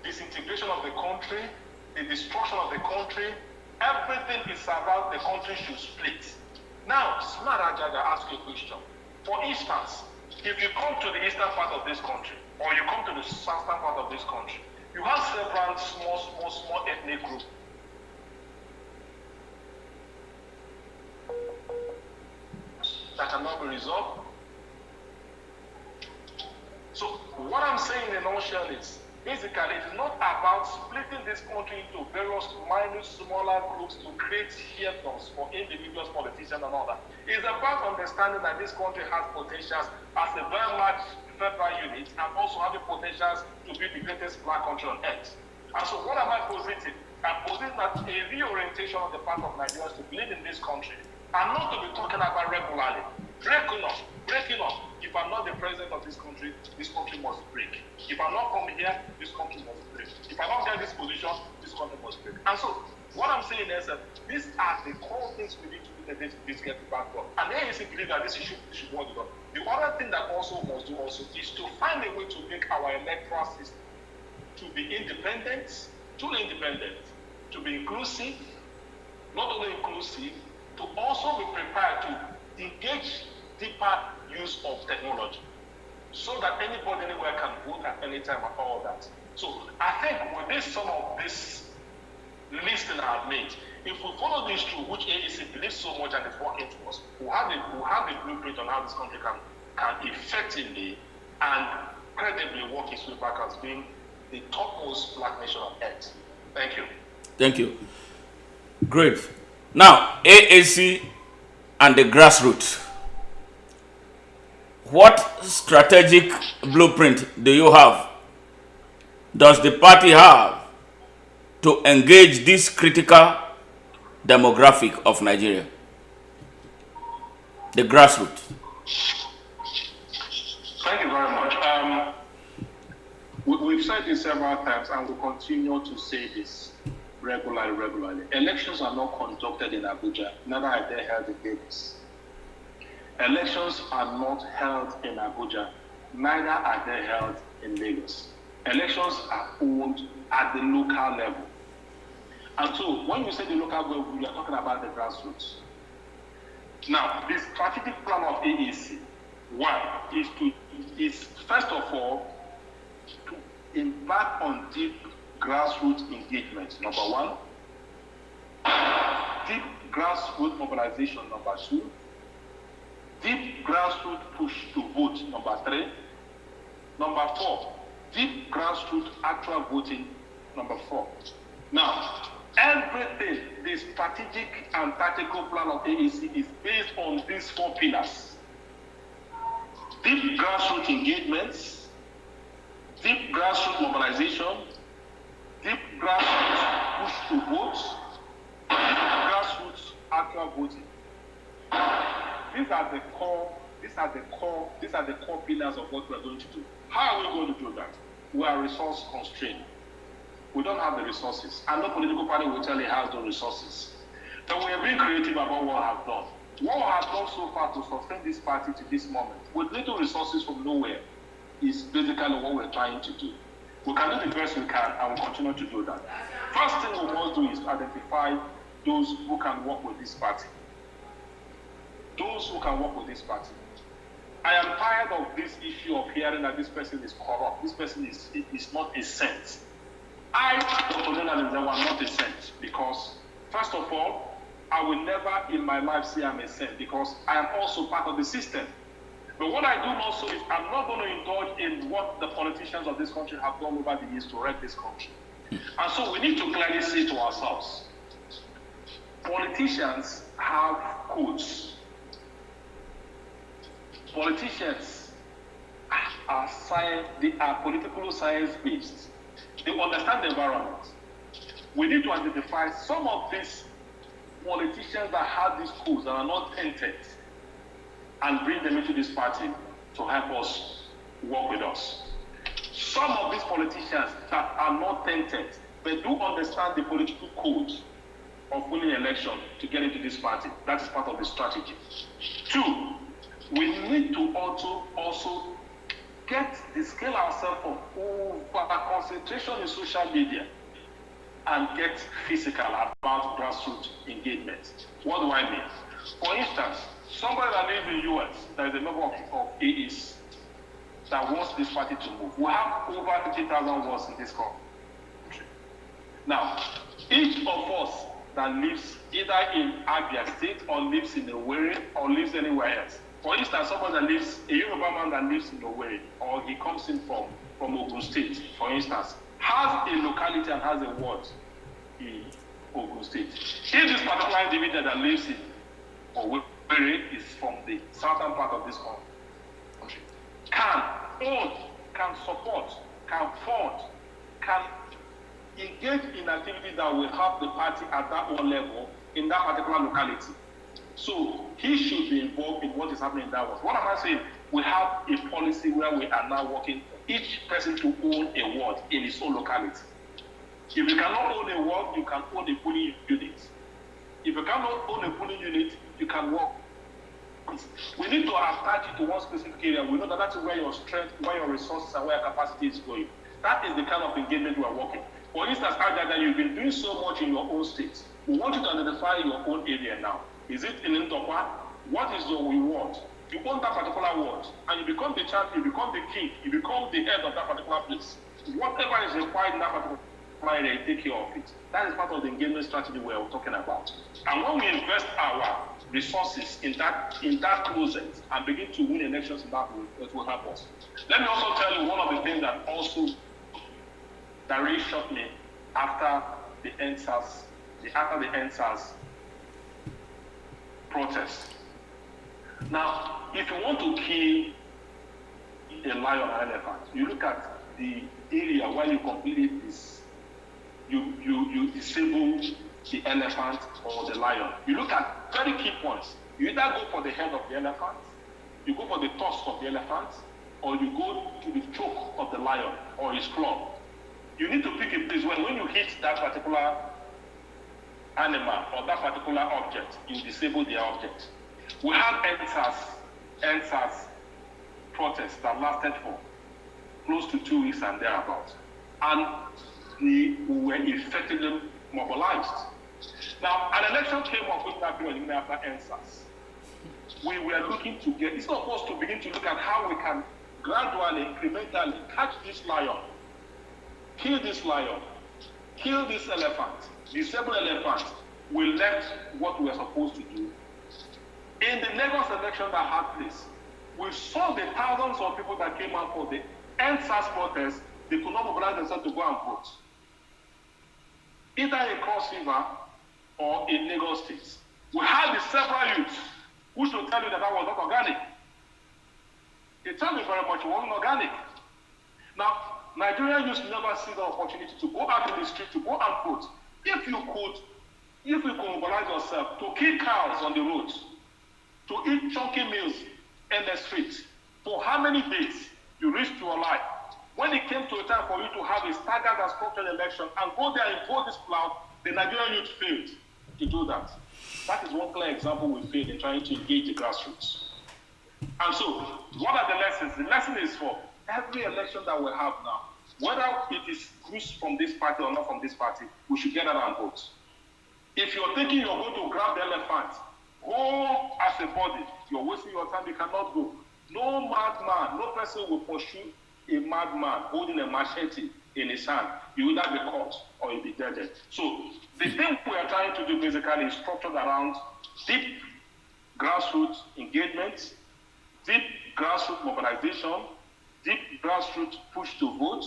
disintegration of the country, the destruction of the country. Everything is about the country should split. Now, Smart Ajaga ask you a question. For instance, if you come to the eastern part of this country, or you come to the southern part of this country, you have several small ethnic groups that cannot be resolved. So what I'm saying in a nutshell is, basically, it is not about splitting this country into various minor, smaller groups to create fiefdoms for individuals, politicians, and all that. It's about understanding that this country has potentials as a very large federal unit and also having potentials to be the greatest black country on earth. And so what am I positing? I'm positing that a reorientation on the part of Nigerians to believe in this country and not to be talking about regularly. Breaking up. If I'm not the president of this country must break. If I'm not from here, this country must break. If I don't get this position, this country must break. And so, what I'm saying is that these are the core things we need to do that this get back up. And the AAC believe that this should work on. The other thing that also must do also is to find a way to make our electoral system to be independent, truly independent, to be inclusive, not only inclusive, to also be prepared to engage deeper use of technology so that anybody anywhere can vote at any time and all that. So I think with some of this listing I've made, if we follow this through, which AAC believes so much and is working to us, we'll have the blueprint on how this country can effectively and credibly work its way back as being the topmost black nation on earth. Thank you. Thank you. Great. Now, AAC and the grassroots. What strategic blueprint do you have? Does the party have to engage this critical demographic of Nigeria? The grassroots. Thank you very much. We've said this several times and we'll continue to say this regularly. Elections are not conducted in Abuja, neither are they held in Lagos. Elections are not held in Abuja, neither are they held in Lagos. Elections are owned at the local level. And so when you say the local level, you are talking about the grassroots. Now, the strategic plan of AAC, is first of all, to embark on deep grassroots engagement, number one. Deep grassroots mobilization, number two. Deep grassroots push to vote, number three. Number four, deep grassroots actual voting, number four. Now, everything, the strategic and tactical plan of AAC is based on these four pillars. Deep grassroots engagements, deep grassroots mobilization, deep grassroots push to vote, deep grassroots actual voting. These are the core pillars of what we are going to do. How are we going to do that? We are resource constrained. We don't have the resources. And no political party will tell you how to resources. But we are being creative about what we have done. What we have done so far to sustain this party to this moment, with little resources from nowhere, is basically what we're trying to do. We can do the best we can, and we'll continue to do that. First thing we must do is to identify those who can work with this party. Those who can work with this party. I am tired of this issue of hearing that this person is corrupt. This person is not a saint. I, Dr. Leonard, am not a saint because, first of all, I will never in my life say I'm a saint because I am also part of the system. But what I do also is I'm not going to indulge in what the politicians of this country have done over the years to wreck this country. And so we need to clearly say to ourselves, politicians have codes. Politicians are science, they are political science based. They understand the environment. We need to identify some of these politicians that have these schools that are not tainted and bring them into this party to help us work with us. Some of these politicians that are not tainted, but do understand the political code of winning election to get into this party. That is part of the strategy. Two, we need to also scale ourselves from over concentration in social media and get physical about grassroots engagement. What do I mean? For instance, somebody that lives in the US, that is a member of AAC, that wants this party to move. We have over 50,000 votes in this country. Now, each of us that lives either in Abia State or lives in Owerri or lives anywhere else. For instance, someone that lives, a Yoruba man that lives in Owerri, or he comes in from Ogun State, for instance, has a locality and has a ward in Ogun State. If this particular individual that lives in Owerri is from the southern part of this country, can own, can support, can fund, can engage in activities that will help the party at that one level in that particular locality. So he should be involved in what is happening in that one. What am I saying? We have a policy where we are now working each person to own a ward in his own locality. If you cannot own a ward, you can own a polling unit. If you cannot own a polling unit, you can work. We need to attach it to one specific area. We know that that's where your strength, where your resources, and where your capacity is going. That is the kind of engagement we are working. For instance, that you've been doing so much in your own state. We want you to identify your own area now. Is it in Ndokwa? What is your reward? You own that particular ward, and you become the champion, you become the king, you become the head of that particular place. Whatever is required in that particular area, you take care of it. That is part of the engagement strategy we are talking about. And when we invest our resources in that closet and begin to win elections in that way, it will help us. Let me also tell you one of the things that really shocked me after the NSAS protest. Now, if you want to kill a lion or elephant, you look at the area where you completely you disable the elephant or the lion. You look at very key points. You either go for the head of the elephant, you go for the tusk of the elephant, or you go to the choke of the lion or his claw. You need to pick a place where when you hit that particular animal or that particular object, you disable the object. We had NSAS protests that lasted for close to 2 weeks and thereabouts. And we were effectively mobilized. Now, an election came up with that period after NSAS. We were looking to get, it's not supposed to begin to look at how we can gradually, incrementally catch this lion, kill this lion, kill this elephant, disable elephant. We left what we were supposed to do. In the Lagos election that had place, we saw the thousands of people that came out for the NSAS protest. They could not mobilize themselves to go and vote. Either in Cross River or in Lagos State. We had the several youths who should tell you that was not organic. They tell me very much it wasn't organic. Now, Nigerian youths never see the opportunity to go out in the street to go and vote. If you could mobilize yourself to kill cows on the roads, to eat chunky meals in the streets, for how many days you risked your life? When it came to a time for you to have a staggered and structured election and go there and vote this cloud, the Nigerian youth failed to do that. That is one clear example we failed in trying to engage the grassroots. And so, what are the lessons? The lesson is for every election that we have now, whether it is groups from this party or not from this party, we should get out and vote. If you're thinking you're going to grab the elephant, go as a body. You're wasting your time, you cannot go. No madman, no person will pursue a madman holding a machete in his hand. You will either be caught or you'll be dead. So the thing we are trying to do basically is structured around deep grassroots engagement, deep grassroots mobilization, deep grassroots push to vote,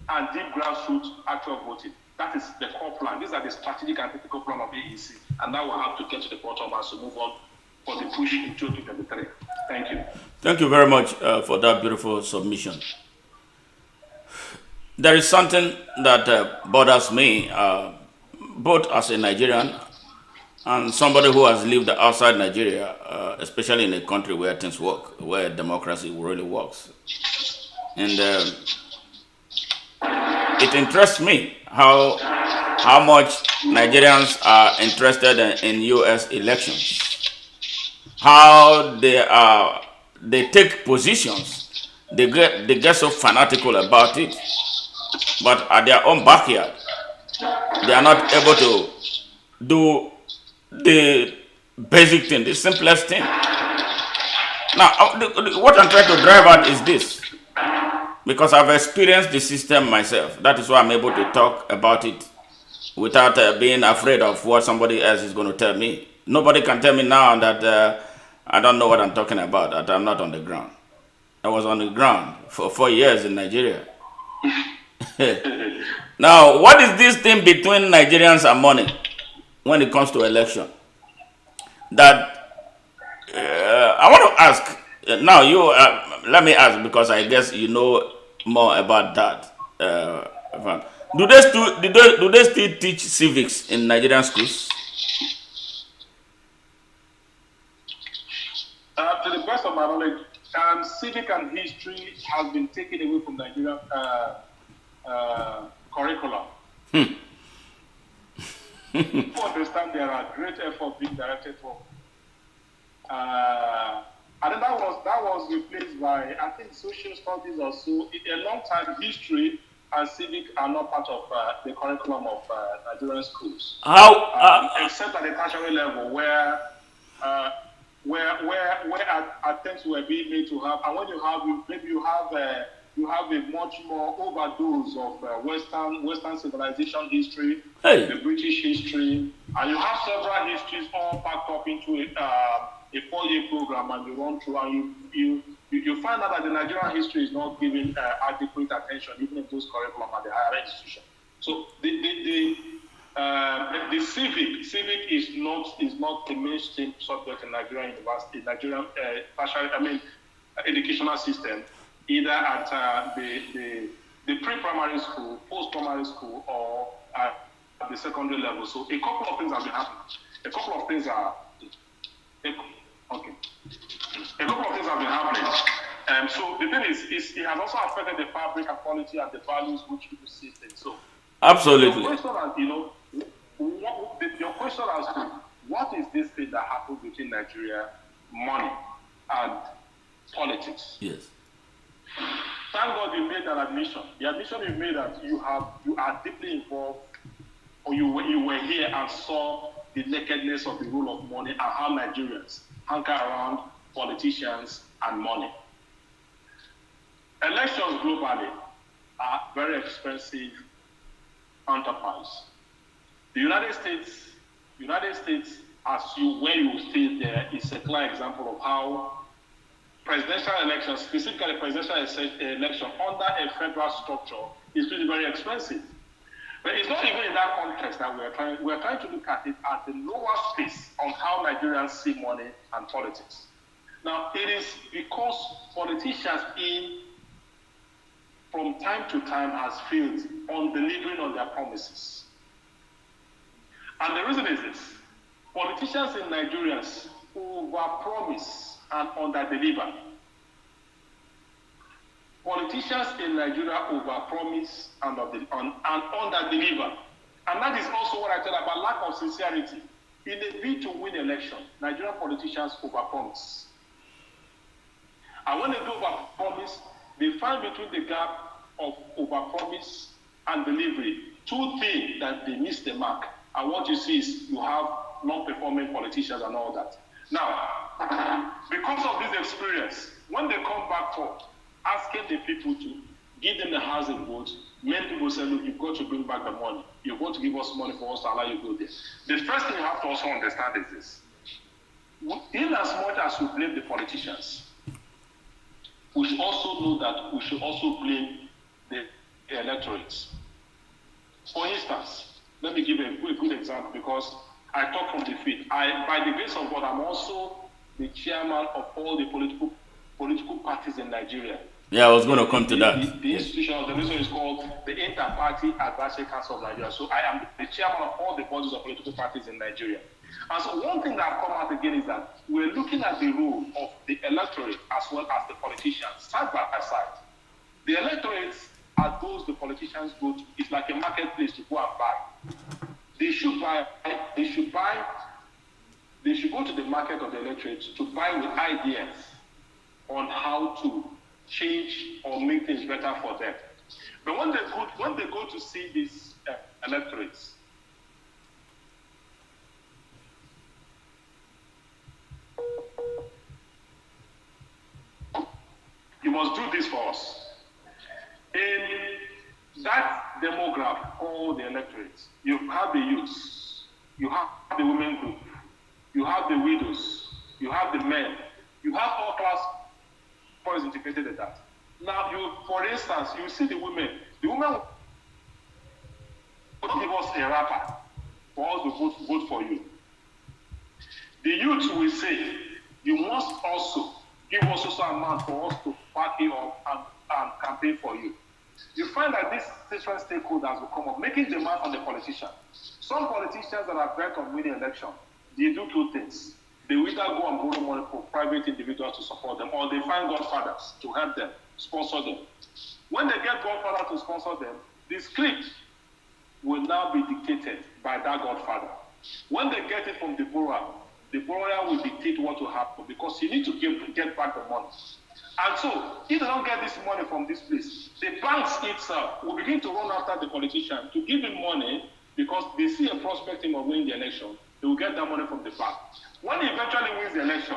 and deep grassroots actual voting. That is the core plan. These are the strategic and tactical plan of AAC. And now we'll have to get to the bottom as we move on for the push in 2023. Thank you. Thank you very much for that beautiful submission. There is something that bothers me, both as a Nigerian and somebody who has lived outside Nigeria, especially in a country where things work, where democracy really works. And it interests me how much Nigerians are interested in U.S. elections, how they take positions, they get so fanatical about it, but at their own backyard, they are not able to do the basic thing, the simplest thing. Now, what I'm trying to drive at is this, because I've experienced the system myself. That is why I'm able to talk about it without being afraid of what somebody else is going to tell me. Nobody can tell me now that I don't know what I'm talking about, that I'm not on the ground. I was on the ground for 4 years in Nigeria. Now, what is this thing between Nigerians and money when it comes to election? That I want to ask now. Let me ask, because I guess you know more about that. Do they still teach civics in Nigerian schools? To the best of my knowledge, civic and history has been taken away from Nigerian curriculum. People understand there are great efforts being directed for. And then that was replaced by, I think, social studies or so. In a long time, history and civic are not part of the curriculum of Nigerian schools. Except at the tertiary level, where attempts were being made to have, and when you have a much more overdose of Western civilization history, the British history, and you have several histories all packed up into a 4-year program, and you run through, and you find out that the Nigerian history is not given adequate attention, even in those curriculum at the higher institution. So the civic is not the mainstream subject in Nigerian university, Nigerian educational system, either at the pre-primary school, post-primary school, or at the secondary level. So a couple of things have been happening. A couple of things have been happening. So the thing is it has also affected the fabric and quality and the values which people see things. So absolutely. Your question as to what is this thing that happens between Nigeria, money, and politics? Yes. Thank God you made that admission. The admission you made that you are deeply involved, or you were here and saw the nakedness of the rule of money and how Nigerians hanker around politicians and money. Elections globally are very expensive enterprise. The United States, where you stay there, is a clear example of how presidential elections, specifically presidential election under a federal structure, is really very expensive. But it's not even in that context that we're trying to look at it at the lower space on how Nigerians see money and politics. Now, it is because politicians from time to time has failed on delivering on their promises. And the reason is this: politicians in Nigeria overpromise and underdeliver. Politicians in Nigeria overpromise and underdeliver. And that is also what I said about lack of sincerity. In a bid to win election, Nigerian politicians overpromise. And when they do overpromise, they find between the gap of overpromise and delivery two things that they miss the mark. And what you see is you have non-performing politicians and all that. Now, because of this experience, when they come back for asking the people to give them the housing vote, many people say, look, you've got to bring back the money. You've got to give us money for us to allow you to go there. The first thing you have to also understand is this. In as much as we blame the politicians, we should also know that we should also blame the electorates. For instance, let me give a good example, because I talk from the field. By the grace of God, I'm also the chairman of all the political political parties in Nigeria. Yeah, I was going to come to that. The institution of the organization is called the Inter-Party Advisory Council of Nigeria. So I am the chairman of all the bodies of political parties in Nigeria. And so one thing that has come out again is that we're looking at the role of the electorate as well as the politicians side by side. The electorates are those the politicians go to. It's like a marketplace to go and buy. They should go to the market of the electorate to buy with ideas on how to change or make things better for them. But when they go to see these electorates, you must do this for us. In that demographic called the electorates, you have the youths, you have the women group, you have the widows, you have the men, you have all class points integrated in that. Now, for instance, you see the women. The women will give us a wrapper for us to vote for you. The youth will say, you must also give us also amount for us to back you up and campaign for you. You find that these different stakeholders will come up, making demand on the politician. Some politicians that are bent on winning election, they do two things. They will either go and borrow money for private individuals to support them, or they find godfathers to help them, sponsor them. When they get godfather to sponsor them, the script will now be dictated by that godfather. When they get it from the borrower will dictate what will happen because you need to get back the money. And so, if they don't get this money from this place, the banks itself will begin to run after the politician to give him money because they see a prospect of winning the election. They will get that money from the bank. When he eventually wins the election,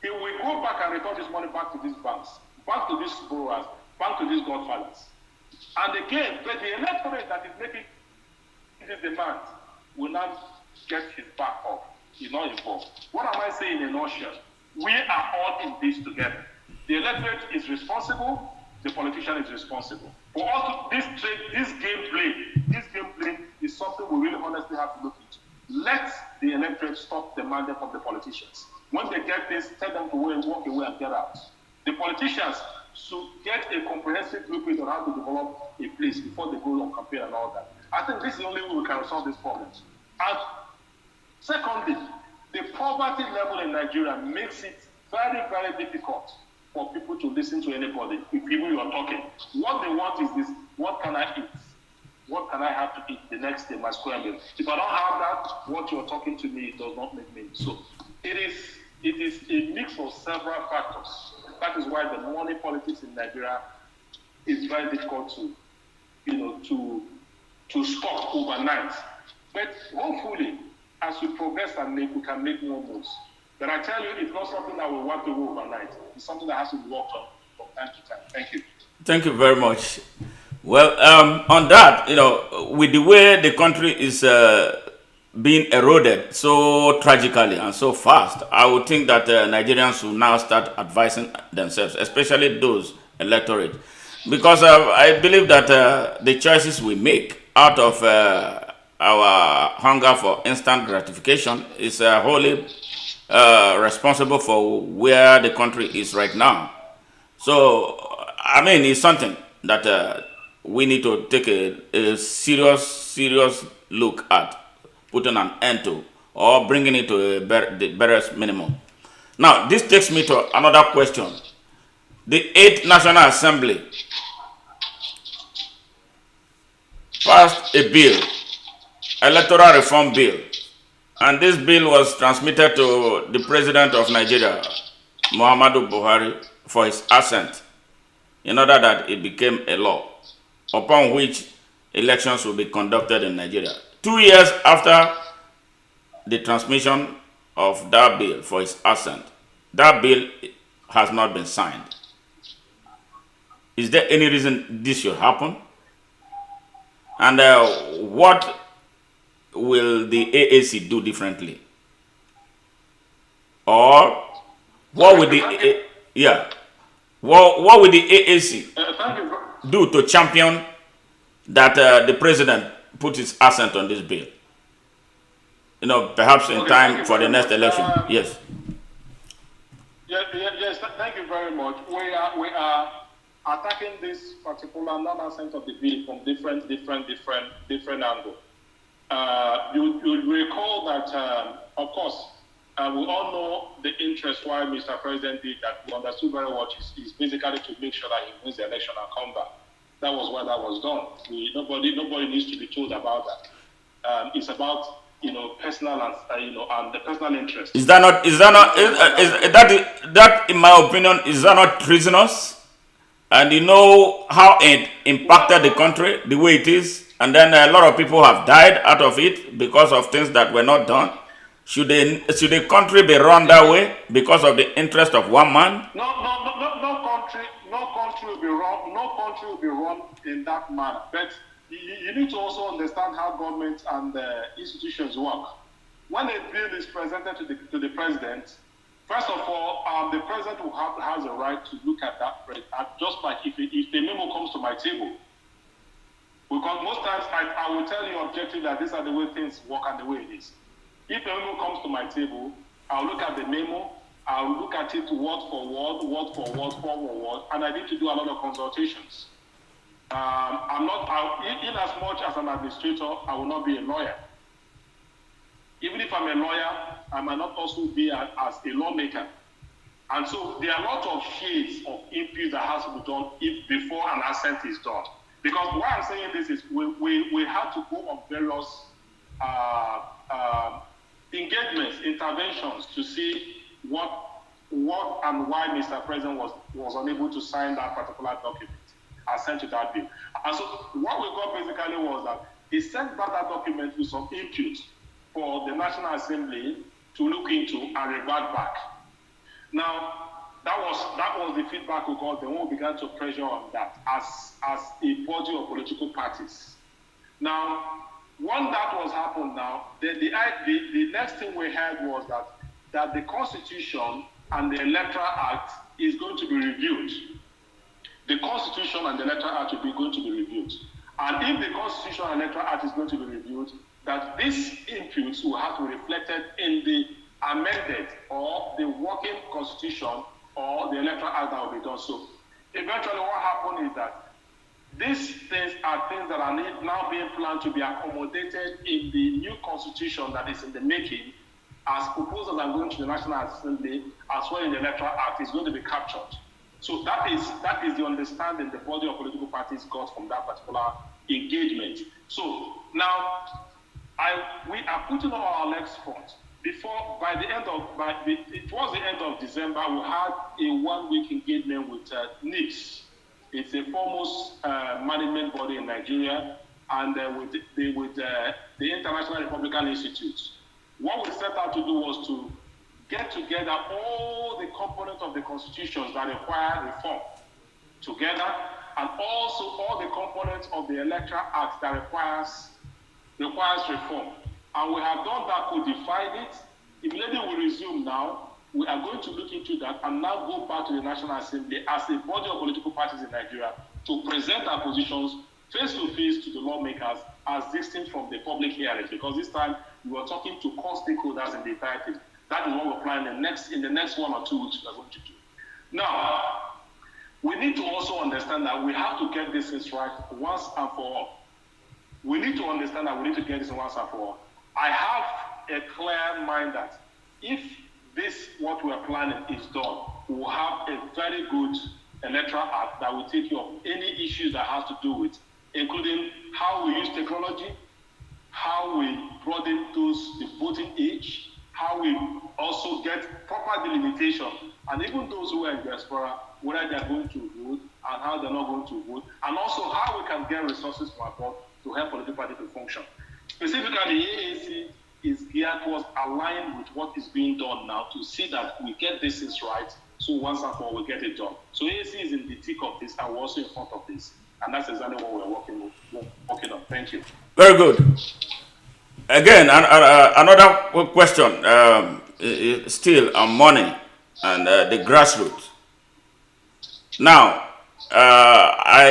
he will go back and return this money back to these banks, back to these borrowers, back to these godfathers. And again, but the electorate that is making this demand will not get his back up. He's not involved. What am I saying in a nutshell? We are all in this together. The electorate is responsible, the politician is responsible. For us to this gameplay is something we really honestly have to look into. Let the electorate stop demanding from the politicians. When they get this, tell them to walk away and get out. The politicians should get a comprehensive blueprint on how to develop a place before they go on campaign and all that. I think this is the only way we can resolve these problems. And secondly, the poverty level in Nigeria makes it very, very difficult for people to listen to anybody. If people you are talking, what they want is this: what can I eat? What can I have to eat the next day, my square meal? If I don't have that, what you're talking to me does not make me. So it is a mix of several factors. That is why the money politics in Nigeria is very difficult to stop overnight. But hopefully, as we progress and we can make more moves. But I tell you, it's not something that will work away overnight. It's something that has to be worked on from time to time. Thank you. Thank you very much. Well, on that, with the way the country is being eroded so tragically and so fast, I would think that Nigerians will now start advising themselves, especially those electorate. Because I believe that the choices we make out of our hunger for instant gratification is wholly responsible for where the country is right now. So, I mean, it's something that we need to take a serious look at, putting an end to, or bringing it to the barest minimum. Now, this takes me to another question. The 8th National Assembly passed a bill, electoral reform bill, and this bill was transmitted to the President of Nigeria, Muhammadu Buhari, for his assent, in order that it became a law, upon which elections will be conducted in Nigeria. 2 years after the transmission of that bill for his assent, that bill has not been signed. Is there any reason this should happen? And what will the AAC do differently? Or what will what will the AAC do to champion that the president put his assent on this bill? Perhaps in time for the next election. Yes. Yes, thank you very much. We are attacking this particular non-assent of the bill from different angle. You recall that, of course, we all know the interest why Mr. President did that. We understood very well is basically to make sure that he wins the election and come back. That was why that was done. Nobody needs to be told about that. It's about personal and the personal interest. Is that in my opinion, is that not treasonous? And you know how it impacted the country the way it is, and then a lot of people have died out of it because of things that were not done. Should the country be run that way because of the interest of one man? No country will be run. No country will be run in that manner. But you need to also understand how government and institutions work. When a bill is presented to the president, first of all, the president has a right to look at that, just like if the memo comes to my table. Because most times I will tell you objectively that these are the way things work and the way it is. If a memo comes to my table, I'll look at the memo, I'll look at it word for word, and I need to do a lot of consultations. In as much as an administrator, I will not be a lawyer. Even if I'm a lawyer, I might not also be as a lawmaker. And so there are a lot of shades of input that has to be done before an assent is done. Because why I'm saying this is we have to go on various engagements, interventions to see what and why Mr. President was unable to sign that particular document assent to that bill. And so what we got basically was that he sent back that document with some input for the National Assembly to look into and revert back. Now, that was the feedback we got. Then we began to pressure on that as a body of political parties. Now, when that was happened now, the next thing we heard was that the Constitution and the Electoral Act is going to be reviewed. The Constitution and the Electoral Act are going to be reviewed. And if the Constitution and Electoral Act is going to be reviewed, that these inputs will have to be reflected in the amended or the working Constitution or the Electoral Act that will be done. So eventually what happened is that these things are things that are now being planned to be accommodated in the new Constitution that is in the making, as proposals are going to the National Assembly, as well in the Electoral Act is going to be captured. So that is the understanding the body of political parties got from that particular engagement. So now we are putting all our legs forth. Towards the end of December, we had a 1-week engagement with NIPS. It's a foremost management body in Nigeria, and with the International Republican Institute. What we set out to do was to get together all the components of the constitutions that require reform together, and also all the components of the Electoral Act that requires reform. And we have done that, codified it. Immediately we resume now. We are going to look into that and now go back to the National Assembly as a body of political parties in Nigeria to present our positions face to face to the lawmakers as distinct from the public hearings, because this time we are talking to core stakeholders in the entire thing. That is what we're planning in the next 1 or 2 weeks we are going to do. Now, we need to also understand that we have to get this right once and for all. We need to understand that we need to get this once and for all. I have a clear mind that if what we are planning is done, we will have a very good Electoral Act that will take care of any issues that has to do with, including how we use technology, how we broaden the voting age, how we also get proper delimitation, and even those who are in diaspora, whether they are going to vote and how they're not going to vote, and also how we can get resources from abroad to help political party to function. Specifically, AAC is geared towards aligned with what is being done now to see that we get this is right, so once and for all we get it done. So AAC is in the thick of this, and we're also in front of this, and that's exactly what we're working on. Thank you. Very good. Again, another question, still on money and the grassroots. Now, how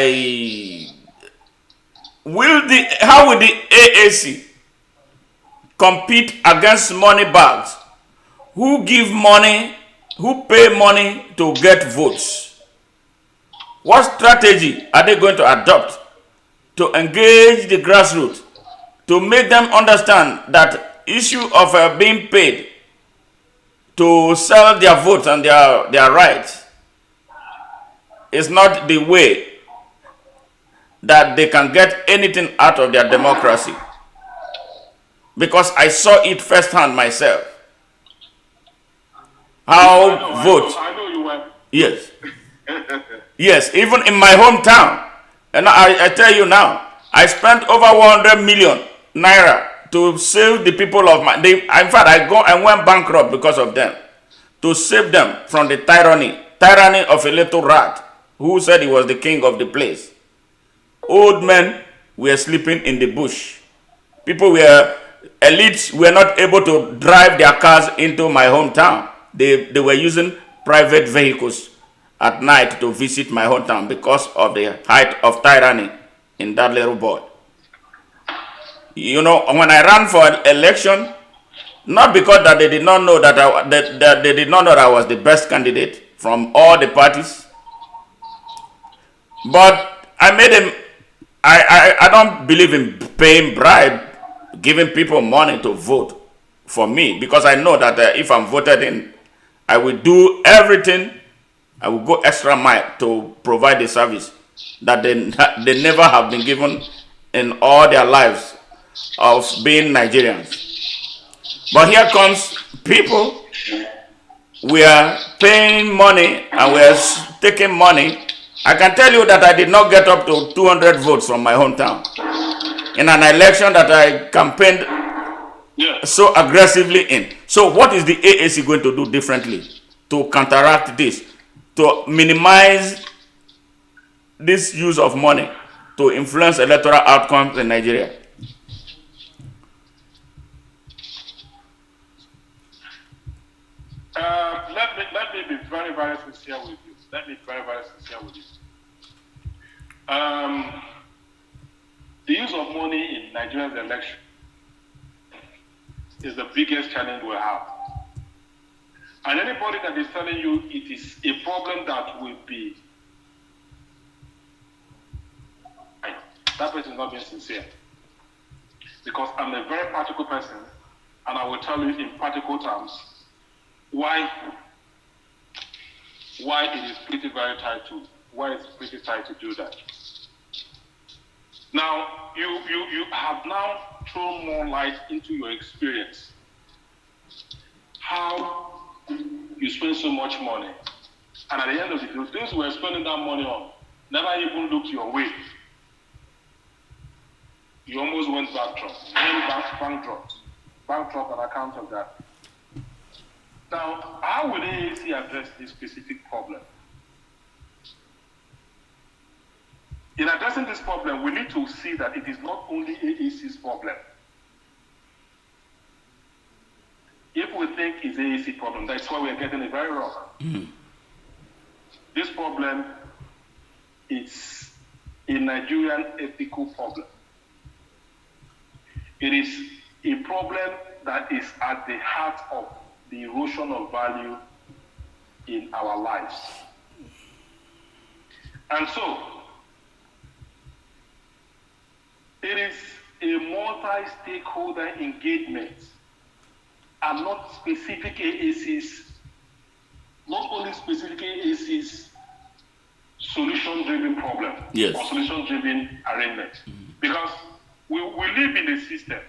will the AAC compete against money bags who give money who pay money to get votes. What strategy are they going to adopt to engage the grassroots, to make them understand that issue of being paid to sell their votes and their rights is not the way that they can get anything out of their democracy? Because I saw it firsthand myself. How vote. I know you were. Yes. Yes, even in my hometown. And I tell you now, I spent over 100 million naira to save the people of my. In fact, I went bankrupt because of them. To save them from the tyranny of a little rat who said he was the king of the place. Old men were sleeping in the bush. Elites were not able to drive their cars into my hometown. They were using private vehicles at night to visit my hometown because of the height of tyranny in that little boy. You know, when I ran for election, not because that they did not know that they did not know that I was the best candidate from all the parties, but I made them. I don't believe in paying bribe, giving people money to vote for me, because I know that if I'm voted in, I will do everything. I will go extra mile to provide the service that they never have been given in all their lives of being Nigerians. But here comes people. We are paying money and we are taking money. I can tell you that I did not get up to 200 votes from my hometown in an election that I campaigned so aggressively in. So what is the AAC going to do differently to counteract this, to minimize this use of money to influence electoral outcomes in Nigeria? Let me be very, very sincere with you. The use of money in Nigeria's election is the biggest challenge we have. And anybody that is telling you it is a problem that will be, that person is not being sincere. Because I'm a very practical person, and I will tell you in practical terms why it is pretty tight to do that. Now, you have now thrown more light into your experience. How you spend so much money, and at the end of the day, things you were spending that money on never even looked your way. You almost went bankrupt on account of that. Now, how will AAC address this specific problem? In addressing this problem, we need to see that it is not only AAC's problem. If we think it's AAC problem, that's why we're getting it very wrong. Mm-hmm. This problem is a Nigerian ethical problem. It is a problem that is at the heart of the erosion of value in our lives. And so, it is a multi-stakeholder engagement and not specific AACs, not only specific AACs solution-driven problem or solution-driven arrangement. Mm-hmm. Because we live in a system.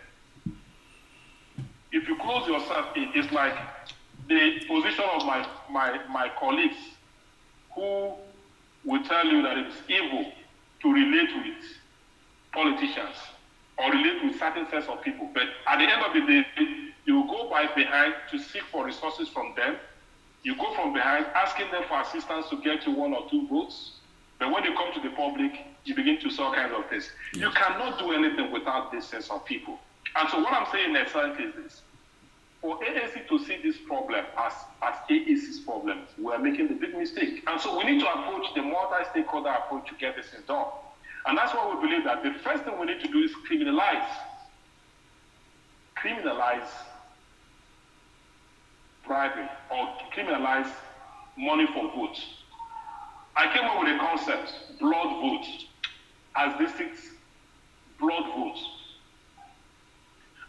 If you close yourself in, it's like the position of my colleagues who will tell you that it's evil to relate with politicians or relate with certain sets of people. But at the end of the day, you go behind to seek for resources from them. You go from behind asking them for assistance to get you 1 or 2 votes. But when you come to the public, you begin to see all kinds of things. You cannot do anything without this sense of people. And so what I'm saying exactly is this. For AAC to see this problem as AAC's problem, we are making the big mistake. And so we need to approach the multi-stakeholder approach to get this thing done. And that's why we believe that the first thing we need to do is criminalize bribery or criminalize money for votes. I came up with a concept, blood vote, as districts blood vote.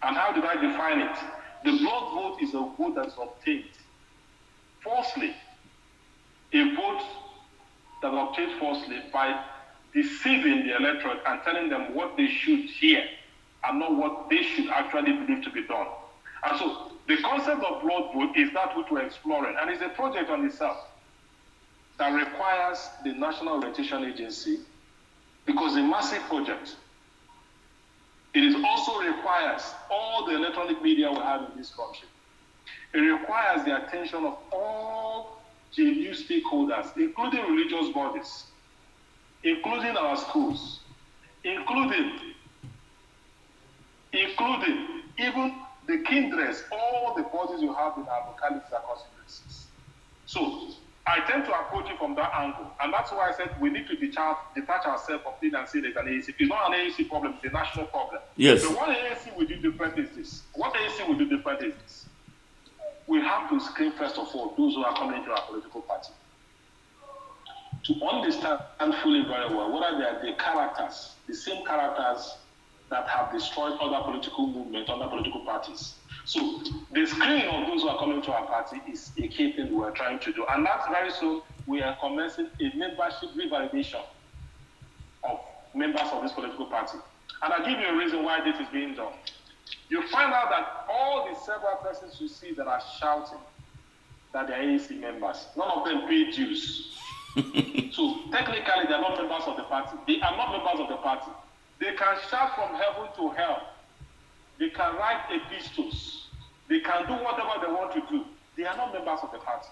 And how did I define it? The blood vote is a vote that's obtained falsely. A vote that is obtained falsely by deceiving the electorate and telling them what they should hear and not what they should actually believe to be done. And so the concept of blood vote is that which we're exploring, and it's a project on itself that requires the National Orientation Agency, because it's a massive project. It also requires all the electronic media we have in this country. It requires the attention of all JNU stakeholders, including religious bodies, including our schools, including even the kindreds, all the bodies you have in our localities and constituencies. So I tend to approach it from that angle, and that's why I said we need to detach ourselves completely and say there's an AAC. It's not an AAC problem, it's a national problem. Yes. So what AAC will do different is this. We have to screen, first of all, those who are coming into our political party, to understand fully very well whether they are the characters, the same characters that have destroyed other political movements, other political parties. So the screening of those who are coming to our party is a key thing we are trying to do. And that's very soon we are commencing a membership revalidation of members of this political party. And I'll give you a reason why this is being done. You find out that all the several persons you see that are shouting that they are AAC members, none of them pay dues. So technically they are not members of the party. They are not members of the party. They can shout from heaven to hell. They can write epistles. They can do whatever they want to do. They are not members of the party.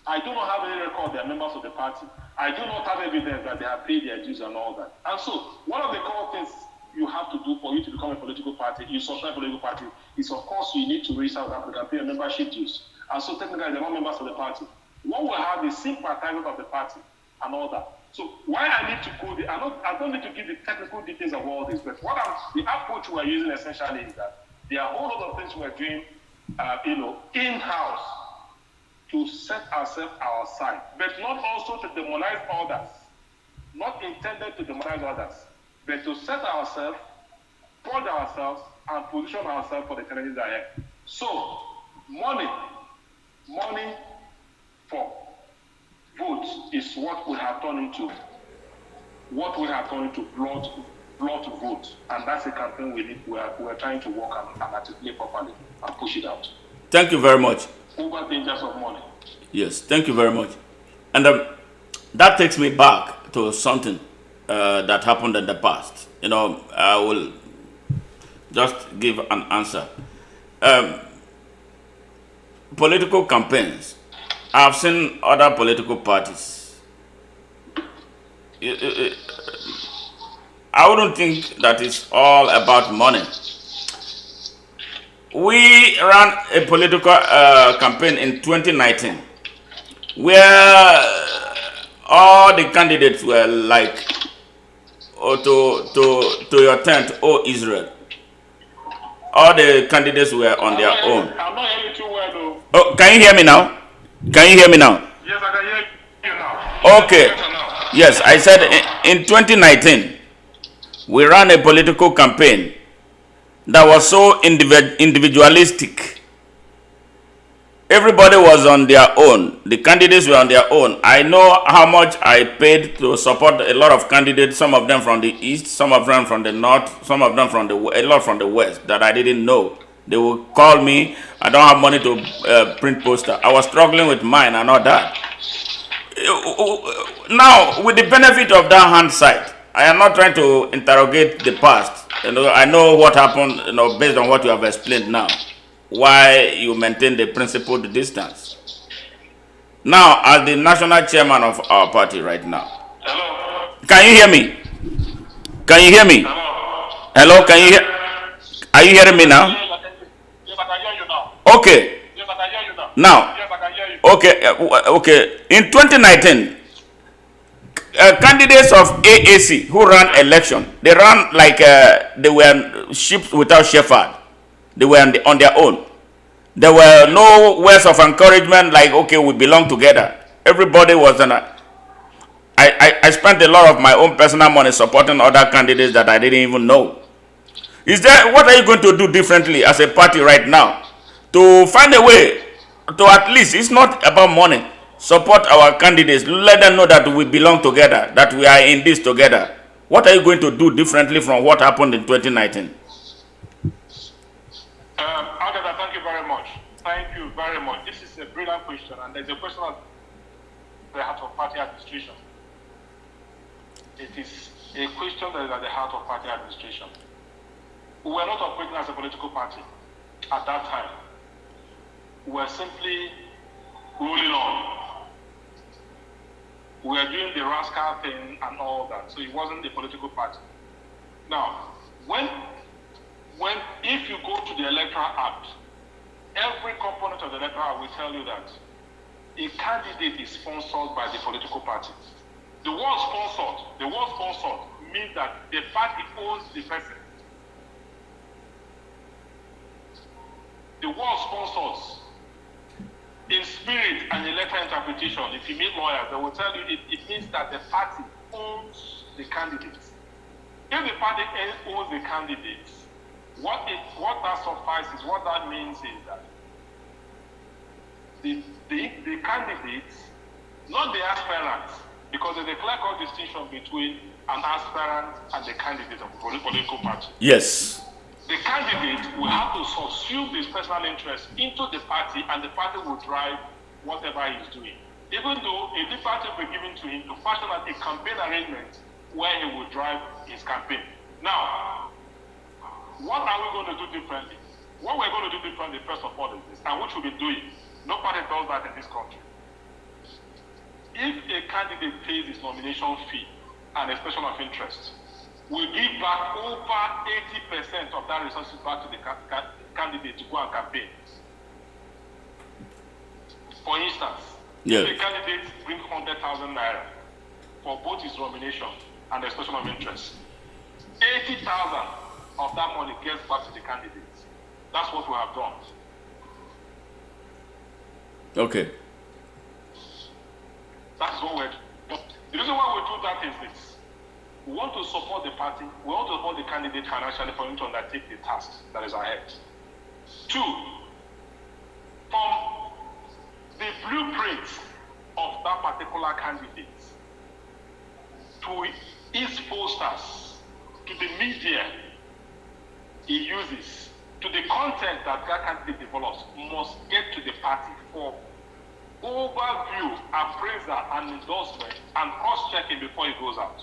I do not have any record they are members of the party. I do not have evidence that they have paid their dues and all that. And so, one of the core things you have to do for you to become a political party, you subscribe to a political party, is of course you need to register with Africa and pay a membership dues. And so technically they're not members of the party. What we have is sympathizers of the party and all that. So why I need to go there, I don't need to give the technical details of all this, but the approach we're using essentially is that there are a whole lot of things we're doing, in-house to set ourselves aside, but not also to demonize others, not intended to demonize others, but to set ourselves, purge ourselves, and position ourselves for the challenges ahead. So, money for votes is what we have turned into blood vote, and that's a campaign we're trying to work and articulate properly and push it out. Thank you very much. Over dangers of money. Yes, thank you very much. And that takes me back to something that happened in the past. I will just give an answer. Political campaigns. I've seen other political parties. I wouldn't think that it's all about money. We ran a political campaign in 2019 where all the candidates were like, to your tent, oh Israel. All the candidates were on their own. I'm not hearing too well though. Oh, can you hear me now? Can you hear me now? Yes, I can hear you now. Okay. Yes, I said in 2019, we ran a political campaign that was so individualistic. Everybody was on their own. The candidates were on their own. I know how much I paid to support a lot of candidates, some of them from the east, some of them from the north, some of them from a lot from the west that I didn't know. They would call me, I don't have money to print poster. I was struggling with mine and all that. Now, with the benefit of that hindsight, I am not trying to interrogate the past. I know what happened, based on what you have explained now, why you maintain the principled distance. Now, as the national chairman of our party right now, Hello? can you hear me? Can you hear me? Hello, can you hear? Are you hearing me now? Yes, I can hear you now. Okay. Yes, I can hear you now. Now, yes, I can hear you. Okay. In 2019, candidates of AAC who ran election, they ran like they were sheep without shepherd. They were on their own. There were no words of encouragement like, okay, we belong together. Everybody was in a. I spent a lot of my own personal money supporting other candidates that I didn't even know. Is there, what are you going to do differently as a party right now to find a way to, at least, it's not about money, support our candidates, let them know that we belong together, that we are in this together? What are you going to do differently from what happened in 2019? Agatha, thank you very much. Thank you very much. This is a brilliant question, and there's a question at the heart of party administration. It is a question that is at the heart of party administration. We were not operating as a political party at that time. We were simply rolling on. We were doing the rascal thing and all that, so it wasn't a political party. Now, if you go to the Electoral Act, every component of the Electoral Act will tell you that a candidate is sponsored by the political party. The word sponsored means that the party owns the person. The word sponsors, in spirit and in letter interpretation, if you meet lawyers, they will tell you it means that the party owns the candidates. If the party owns the candidates, what that suffices, what that means is that the candidates, not the aspirants, because there's a clear-cut distinction between an aspirant and the candidate of a political party. Yes. The candidate will have to subsume his personal interest into the party, and the party will drive whatever he's doing. Even though a liberty will be given to him to fashion out a campaign arrangement where he will drive his campaign. Now, what are we going to do differently? What we're going to do differently, first of all, is this, and which we've been doing. No party does that in this country. If a candidate pays his nomination fee and expression of interest, we give back over 80% of that resources back to the candidate to go and campaign. For instance, if a candidate brings 100,000 naira for both his nomination and expression of interest, 80,000 of that money gets back to the candidate. That's what we have done. Okay. That's what we're doing. The reason why we do that is this. We want to support the party. We want to support the candidate financially for him to undertake the task that is ahead. 2, from the blueprint of that particular candidate to his posters, to the media he uses, to the content that candidate develops, must get to the party for overview, appraisal, and endorsement, and cross-checking before it goes out.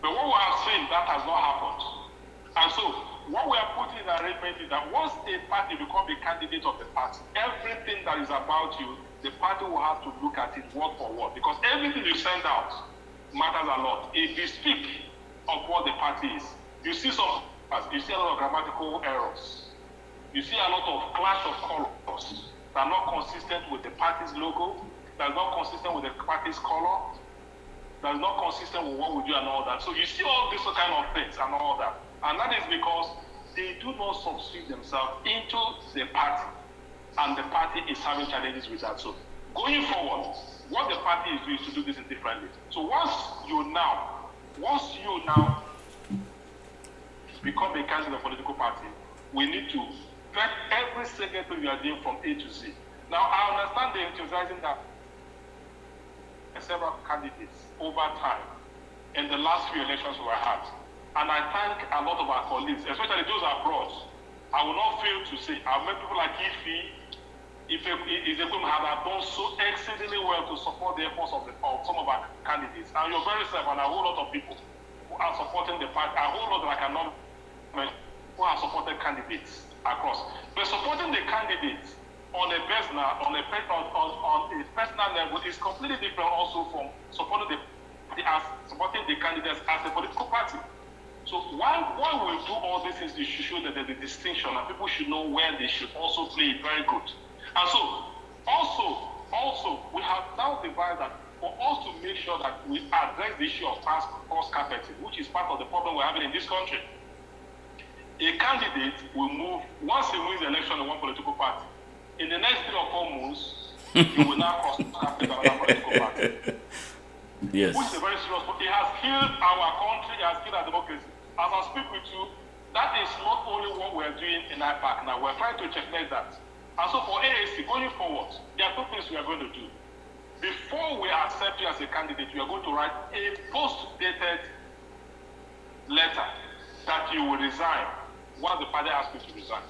But what we have seen, that has not happened. And so, what we are putting in the arrangement is that once a party becomes a candidate of the party, everything that is about you, the party will have to look at it word for word, because everything you send out matters a lot. If you speak of what the party is, you see a lot of grammatical errors. You see a lot of clash of colors that are not consistent with the party's logo, that is not consistent with the party's color, that is not consistent with what we do and all that. So you see all these kind of things and all that. And that is because they do not substitute themselves into the party, and the party is having challenges with that. So going forward, what the party is doing is to do this differently. So once you now become a candidate of a political party, we need to vet every single thing you are doing from A to Z. Now, I understand the enthusiasm that several candidates over time in the last few elections we had. And I thank a lot of our colleagues, especially those abroad. I will not fail to say, I've met people like Ife have done so exceedingly well to support the efforts of some of our candidates. And you're very safe, and a whole lot of people who are supporting the party, a whole lot that I cannot mention, who have supported candidates across. But supporting the candidates on a personal level is completely different also from supporting the candidates as a political party. So why we do all these things is to show that there's a distinction and people should know where they should also play it very good. And so also we have now devised that for us to make sure that we address the issue of cost carpeting, which is part of the problem we're having in this country. A candidate will move, once he wins the election in one political party, in the next 3 or 4 months, he will now cross with another political party. Yes. Which is a very serious point. It has killed our country, it has killed our democracy. As I speak with you, that is not only what we're doing in IPAC now, we're trying to checkmate that. And so for AAC, going forward, there are 2 things we are going to do. Before we accept you as a candidate, we are going to write a post-dated letter that you will resign once the party asks you to resign.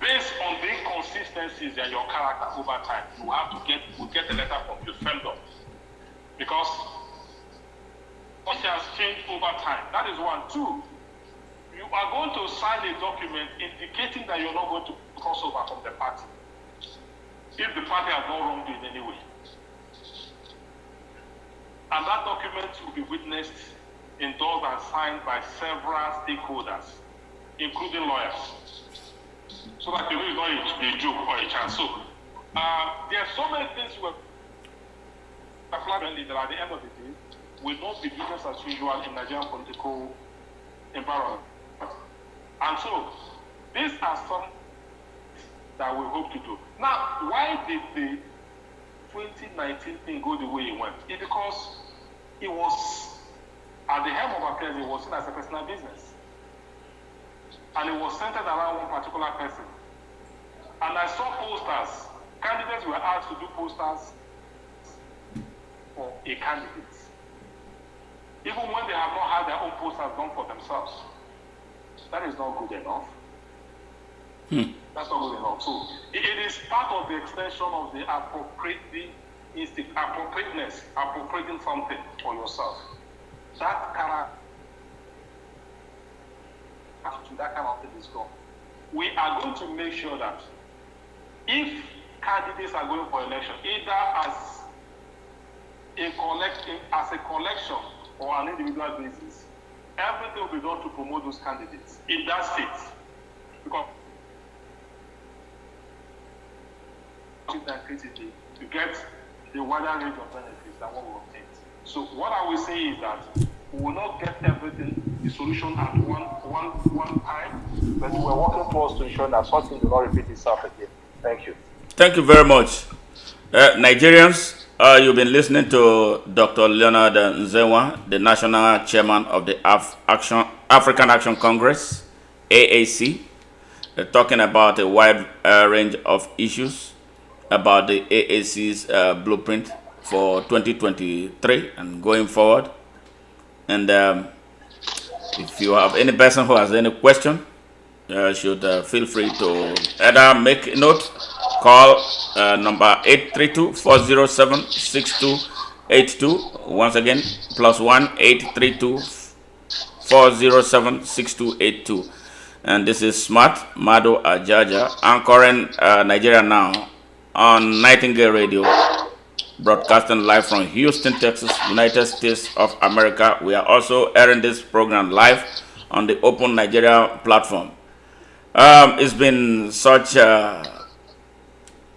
Based on the inconsistencies in your character over time, you have to get a letter from you firmed up. Because what has changed over time. That is 1. 2, you are going to sign a document indicating that you're not going to cross over from the party if the party has not wronged you in any way. And that document will be witnessed, endorsed, and signed by several stakeholders, including lawyers. So that you know it's not a joke or a chance. So there are so many things we're planning that at the end of the day will not be business as usual in Nigerian political environment. And so these are some that we hope to do. Now, why did the 2019 thing go the way it went? It's because it was at the helm of affairs, it was seen as a personal business. And it was centered around one particular person. And I saw posters. Candidates were asked to do posters for a candidate, even when they have not had their own posters done for themselves. That is not good enough. That's not good enough. So it is part of the extension of the appropriateness, appropriating something for yourself. That kind of thing is gone. We are going to make sure that if candidates are going for election, either as a collection or an individual basis, everything will be done to promote those candidates in that state. Because to get a wider range of benefits than what we obtained. So what I will say is that we will not get everything, the solution at one time, but we are working towards to ensure that something will not repeat itself again. Thank you. Thank you very much. Nigerians, you've been listening to Dr. Leonard Nzenwa, the National Chairman of the African Action Congress, AAC, talking about a wide range of issues about the AAC's blueprint for 2023 and going forward. And if you have any person who has any question, should feel free to either make a note, call number 832-407-6282. Once again, +1 832-407-6282. And this is Smart Mado Ajaja, anchoring Nigeria Now on Nightingale Radio, broadcasting live from Houston, Texas, United States of America. We are also airing this program live on the Open Nigeria platform. It's been such an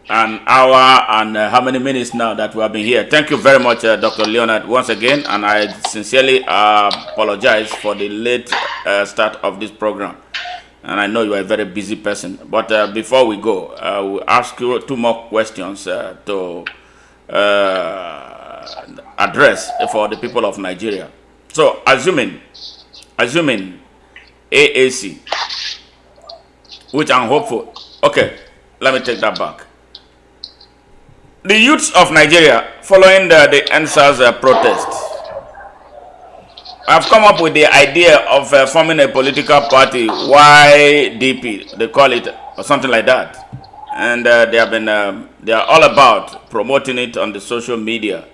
hour and how many minutes now that we have been here. Thank you very much, Dr. Leonard, once again, and I sincerely apologize for the late start of this program. And I know you are a very busy person. But before we go, we'll ask you 2 more questions to address for the people of Nigeria. So, assuming AAC, which I'm hopeful. Okay, let me take that back. The youths of Nigeria, following the NSAS protest, I've come up with the idea of forming a political party, YDP, they call it, or something like that. And they are all about promoting it on the social media.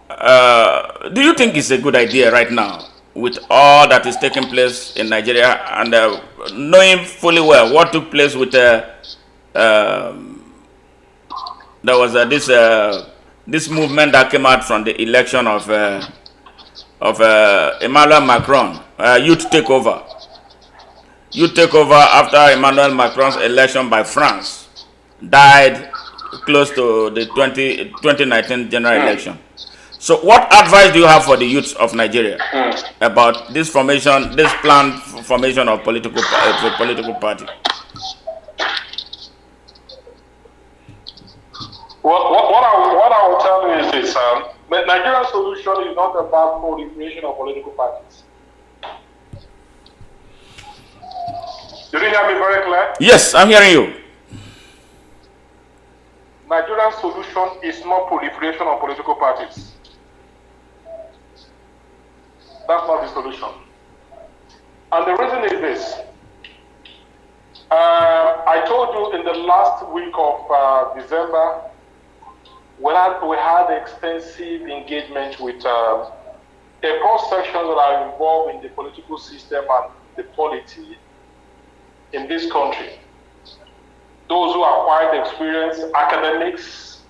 Do you think it's a good idea right now, with all that is taking place in Nigeria, and knowing fully well what took place with there was this movement that came out from the election of Emmanuel Macron, youth takeover. Youth takeover after Emmanuel Macron's election by France died close to the 2019 general election. So, what advice do you have for the youth of Nigeria about this formation, this planned formation of political party? Well, what I will tell you is this: the Nigerian solution is not about proliferation of political parties. Did you hear me very clear? Yes, I'm hearing you. Nigerian solution is not proliferation of political parties. That's not the solution. And the reason is this. I told you in the last week of December, we had extensive engagement with a cross-section that are involved in the political system and the polity in this country. Those who are quite experienced, academics,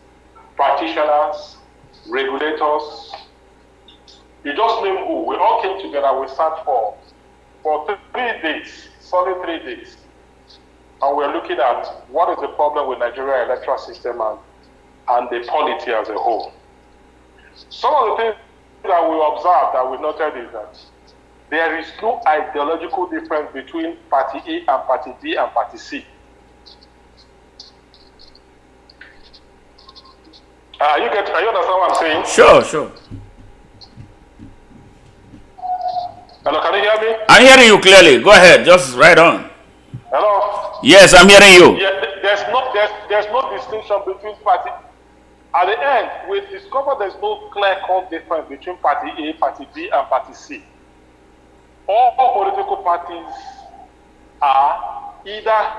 practitioners, regulators, you just name who. We all came together, we sat for 3 days, solid 3 days. And we're looking at what is the problem with Nigerian electoral system and the polity as a whole. Some of the things that we observed, that we noted, is that there is no ideological difference between Party A and Party B and Party C. You understand what I'm saying? Sure. Hello, can you hear me? I'm hearing you clearly. Go ahead, just right on. Hello? Yes, I'm hearing you. Yeah, there's no distinction between party. At the end, we discovered there's no clear-cut difference between Party A, Party B, and Party C. All political parties are either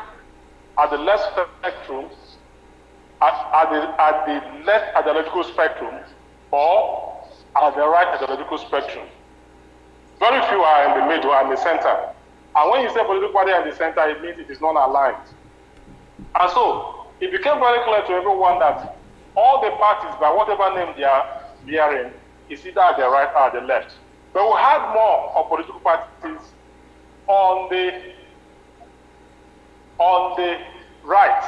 at the left spectrum, at the left ideological spectrum, or at the right ideological spectrum. Very few are in the middle and the center. And when you say political party in the center, it means it is not aligned. And so, it became very clear to everyone that all the parties, by whatever name they are bearing, is either at the right or at the left. But we had more of political parties on the right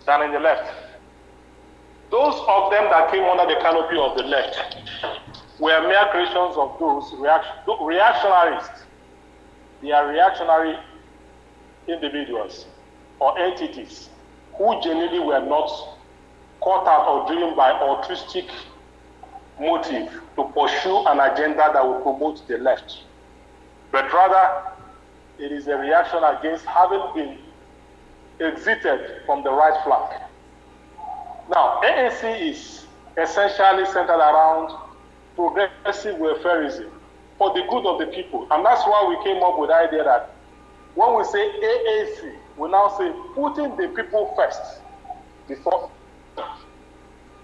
than in the left. Those of them that came under the canopy of the left were mere creations of those reactionaries. They are reactionary individuals or entities who genuinely were not caught out or driven by altruistic motive to pursue an agenda that will promote the left. But rather, it is a reaction against having been exited from the right flank. Now, AAC is essentially centered around progressive welfareism for the good of the people. And that's why we came up with the idea that when we say AAC, we now say putting the people first before.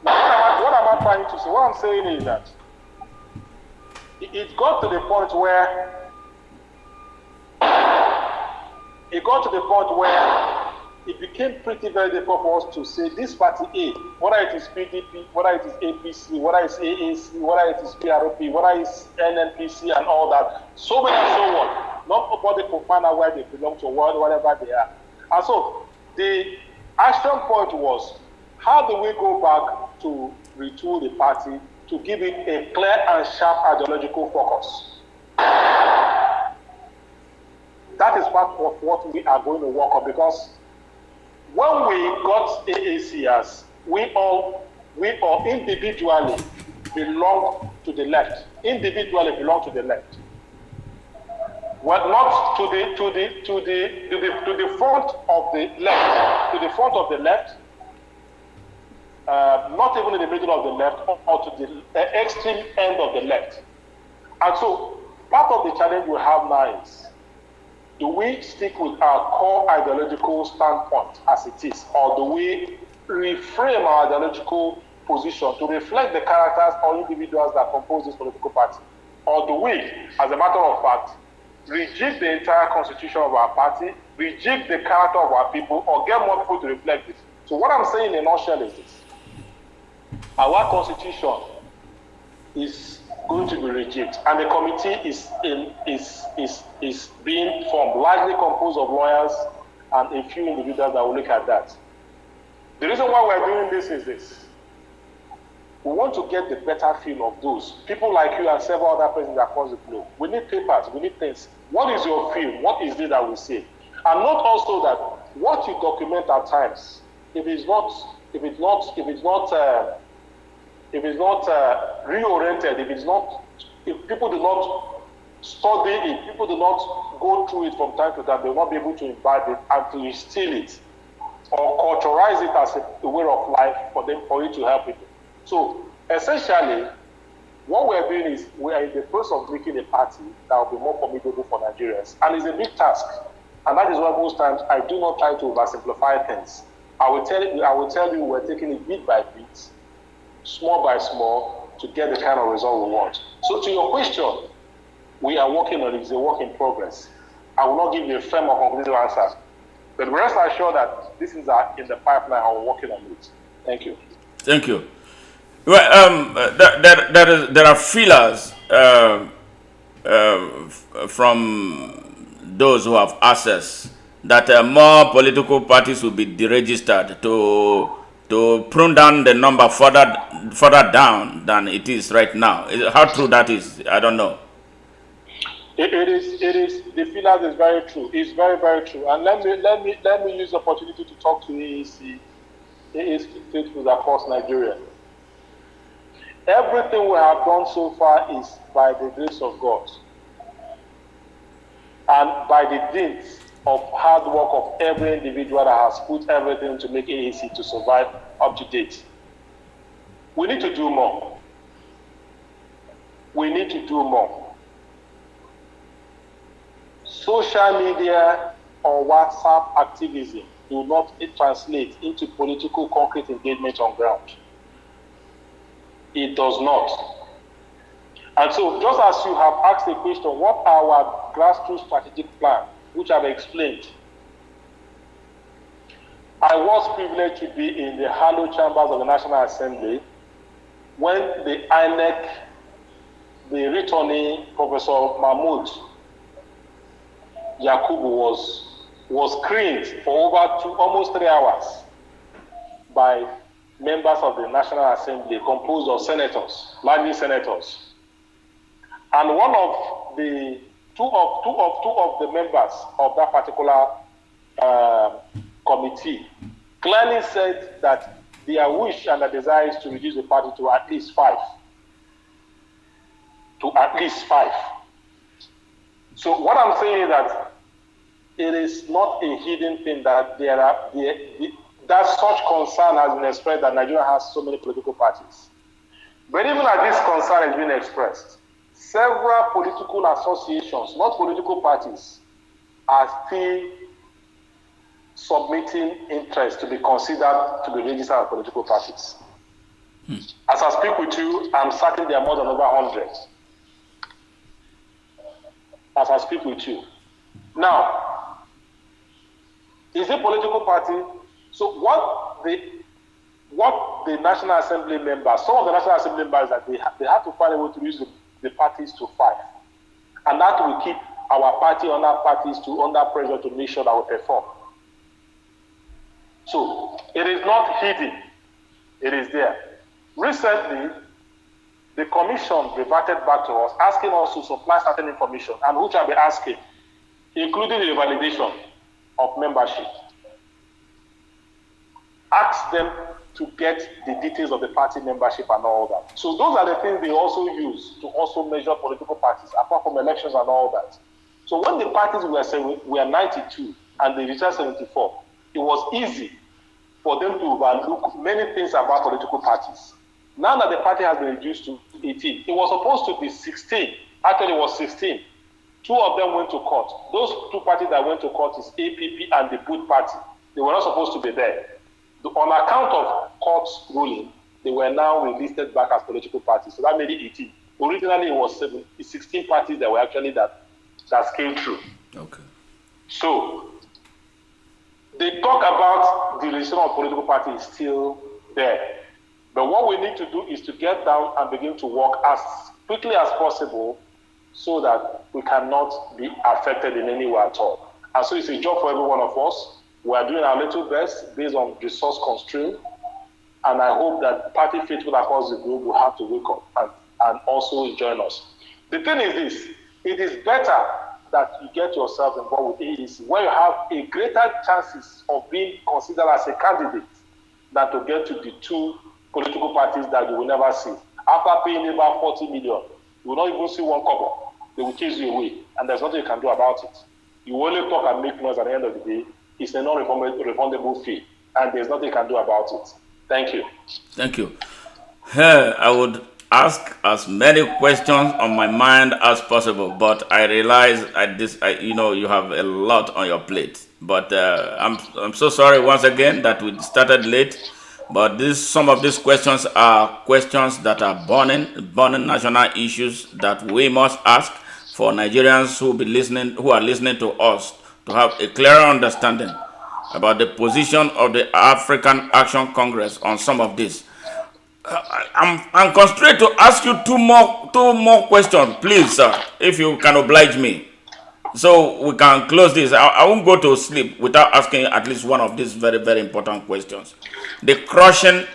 Now, what am I trying to say? What I'm saying is that it got to the point where it became pretty very difficult for us to say this party A, whether it is PDP, whether it is APC, whether it is AAC, whether it is PRP, whether it is NNPC and all that, so many and so on. Nobody could find out where they belong to, whatever they are. And so the action point was, how do we go back to retool the party to give it a clear and sharp ideological focus? That is part of what we are going to work on, because when we got AAC as we all individually belong to the left. Individually belong to the left. Well, not to the front of the left. To the front of the left. Not even in the middle of the left, or to the extreme end of the left. And so, part of the challenge we have now is, do we stick with our core ideological standpoint as it is, or do we reframe our ideological position to reflect the characters or individuals that compose this political party? Or do we, as a matter of fact, reject the entire constitution of our party, reject the character of our people, or get more people to reflect this? So what I'm saying in a nutshell is this. Our constitution is going to be rejected, and the committee is being formed, largely composed of lawyers and a few individuals that will look at that. The reason why we're doing this is this. We want to We want to get the better feel of those. People like you and several other persons across the globe. We need papers, we need things. What is your feel? What is it that we say? And not also that what you document at times, if it's not reoriented, if people do not study it, people do not go through it from time to time, they will not be able to imbibe it and to instill it or culturalize it as a way of life for it to help people. So essentially, what we're doing is we are in the process of making a party that will be more formidable for Nigerians, and it's a big task. And that is why most times I do not try to oversimplify things. I will tell you we're taking it bit by bit, small by small, to get the kind of result we want. So to your question, we are working on it. It's a work in progress. I will not give you a firm or conclusive answer, but rest assured that this is in the pipeline and we're working on it. Thank you. Thank you. Well, there are feelers from those who have access that more political parties will be deregistered to prune down the number further down than it is right now. How true that is, I don't know. It is. The feelers is very true. It's very, very true. And let me use the opportunity to talk to AAC faithfuls across Nigeria. Everything we have done so far is by the grace of God and by the dint of hard work of every individual that has put everything to make AAC to survive up to date. We need to do more. We need to do more. Social media or WhatsApp activism do not translate into political concrete engagement on ground. It does not. And so, just as you have asked the question, what are our grassroots strategic plan, which I've explained? I was privileged to be in the hallowed chambers of the National Assembly when the INEC, the returnee, Professor Mahmoud Yakubu was screened for over almost 3 hours by members of the National Assembly composed of senators, largely senators. And one of the two of the members of that particular committee clearly said that their wish and their desire is to reduce the party to at least 5. To at least 5. So what I'm saying is that it is not a hidden thing that that such concern has been expressed that Nigeria has so many political parties. But even as this concern has been expressed, several political associations, not political parties, are still submitting interest to be considered to be registered as political parties. As I speak with you, I'm certain there are more than over 100. As I speak with you. Now, is a political party? So what the National Assembly members, some of the National Assembly members, that they have to find a way to reduce the parties to 5. And that will keep our party under pressure to make sure that we perform. So it is not hidden. It is there. Recently, the commission reverted back to us, asking us to supply certain information, and which I'll be asking, including the validation of membership. Ask them to get the details of the party membership and all that. So those are the things they also use to also measure political parties, apart from elections and all that. So when the parties were 92 and they reached 74, it was easy for them to overlook many things about political parties. Now that the party has been reduced to 18, it was supposed to be 16. Actually, it was 16. 2 of them went to court. Those 2 parties that went to court is APP and the Boot Party. They were not supposed to be there. On account of court's ruling, they were now relisted back as political parties. So that made it 18. Originally, it was 16 parties that were actually that came through. Okay. So they talk about the registration of political parties is still there. But what we need to do is to get down and begin to work as quickly as possible so that we cannot be affected in any way at all. And so it's a job for every one of us. We are doing our little best based on resource constraint And I hope that party faithful across the globe will have to wake up and also join us. The thing is this, it is better that you get yourself involved with AAC where you have a greater chances of being considered as a candidate than to get to the two political parties that you will never see. After paying about 40 million, you will not even see one kobo. They will chase you away, and there's nothing you can do about it. You only talk and make noise at the end of the day. It's a non-refundable fee, and there's nothing you can do about it. Thank you. Thank you. I would ask as many questions on my mind as possible, but I realize you have a lot on your plate. But I'm so sorry once again that we started late. But some of these questions are questions that are burning national issues that we must ask for Nigerians who are listening to us to have a clearer understanding about the position of the African Action Congress on some of this. I'm constrained to ask you two more questions, please, sir, if you can oblige me, so we can close this. I won't go to sleep without asking at least one of these very, very important questions. The crushing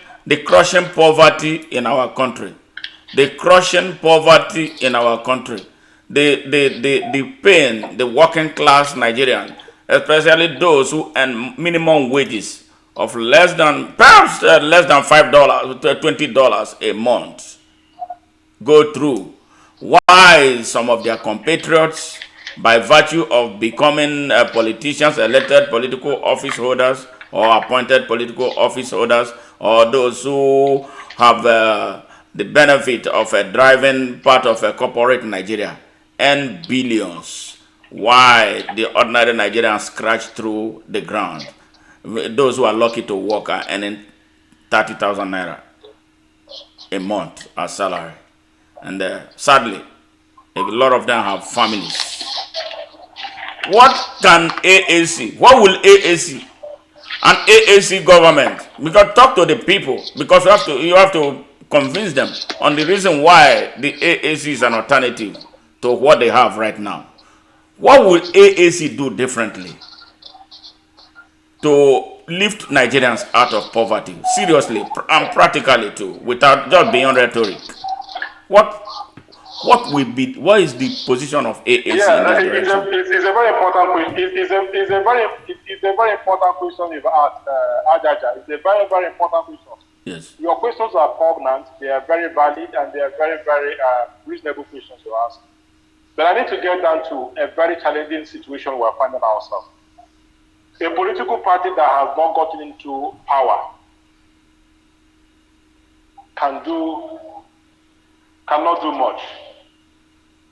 poverty in our country. The crushing poverty in our country. The pain the working class Nigerian, especially those who earn minimum wages of less than $5 to $20 a month, go through. Why some of their compatriots, by virtue of becoming politicians, elected political office holders, or appointed political office holders, or those who have the benefit of a driving part of a corporate Nigeria, earn billions, why the ordinary Nigerians scratch through the ground? Those who are lucky to work are earning 30,000 naira a month as salary. And sadly, a lot of them have families. What can AAC, what will AAC and AAC government, because talk to the people, because you have to convince them on the reason why the AAC is an alternative to what they have right now. What will AAC do differently to lift Nigerians out of poverty, seriously and practically too, without just beyond rhetoric? What is the position of AAC in that direction? It's a very important question. It's a very important question you've asked, Ajaja. It's a very, very important question. Yes. Your questions are poignant. They are very valid, and they are very, very reasonable questions to ask. But I need to get down to a very challenging situation we're finding ourselves. A political party that has not gotten into power cannot do much.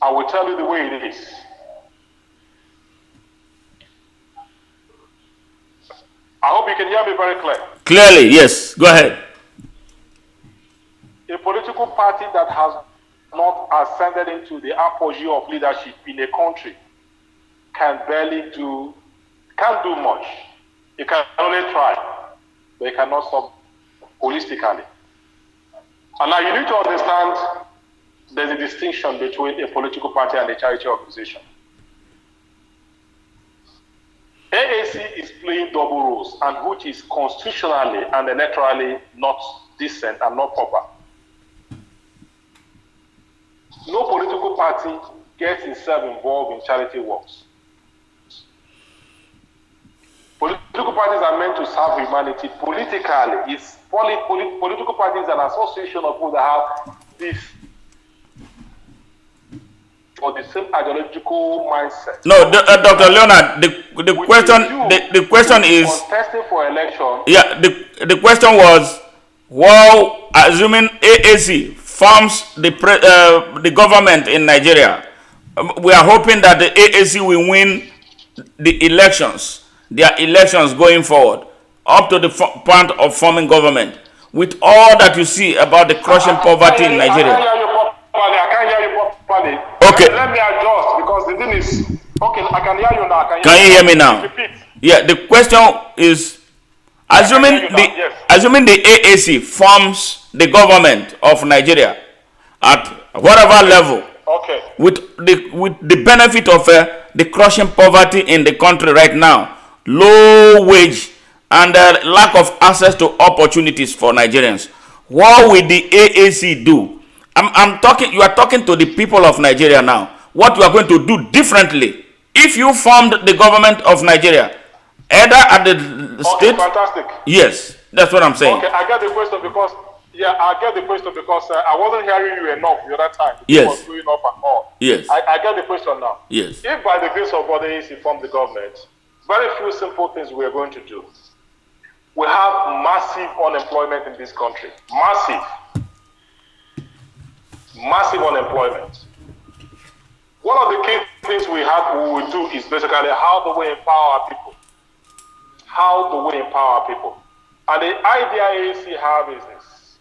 I will tell you the way it is. I hope you can hear me very clear. Clearly, yes. Go ahead. A political party that has not ascended into the apogee of leadership in a country can't do much. It can only try, but it cannot stop holistically. And now you need to understand there's a distinction between a political party and a charity organization. AAC is playing double roles, and which is constitutionally and electorally not decent and not proper. No political party gets itself involved in charity works. Political parties are meant to serve humanity politically. Political parties are an association of people that have this or the same ideological mindset. No, Dr. Leonard, the question is contesting for election. Yeah, the question was, well, assuming AAC forms the government in Nigeria, we are hoping that the AAC will win the elections, their elections going forward, up to the point of forming government. With all that you see about the crushing poverty in Nigeria. I can't hear you properly. Okay. Let me adjust because the thing is, okay, I can hear you now. Can you hear me now? Repeat. Yeah, the question is, assuming the AAC forms the government of Nigeria at whatever level, okay, with the benefit of the crushing poverty in the country right now, low wage and lack of access to opportunities for Nigerians. What will the AAC do? I'm talking. You are talking to the people of Nigeria now. What you are going to do differently if you formed the government of Nigeria, either at the Okay, state. fantastic. Yes, that's what I'm saying. Okay, I get the question because I wasn't hearing you enough the other time. It Yes. was going off and on. Yes. I get the question now. Yes. If by the grace of God AAC formed the government, very few simple things we are going to do. We have massive unemployment in this country. Massive unemployment. One of the key things we will do is basically how do we empower people? How do we empower people? And the idea AAC have is this.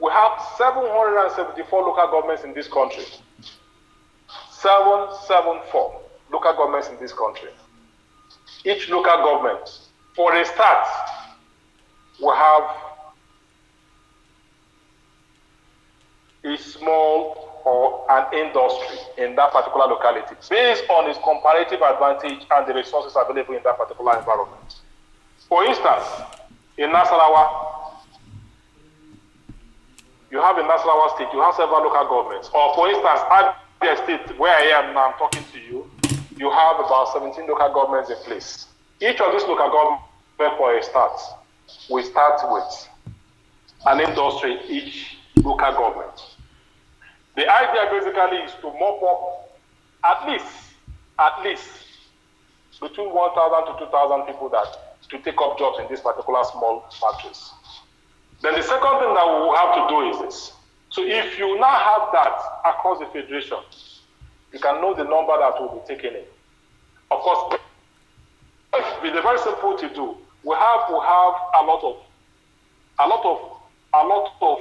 We have 774 local governments in this country. 774 local governments in this country. Each local government, for a start, will have a small or an industry in that particular locality based on its comparative advantage and the resources available in that particular environment. For instance, in Nasarawa, you have in Nasarawa state, you have several local governments. Or for instance, Abia state, where I am now, I'm talking to you, you have about 17 local governments in place. Each of these local governments, for a start, we start with an industry, each local government. The idea basically is to mop up at least between 1,000 to 2,000 people to take up jobs in these particular small factories. Then the second thing that we will have to do is this. So if you now have that across the federation, you can know the number that will be taken in. Of course, it's very simple to do. We have a lot of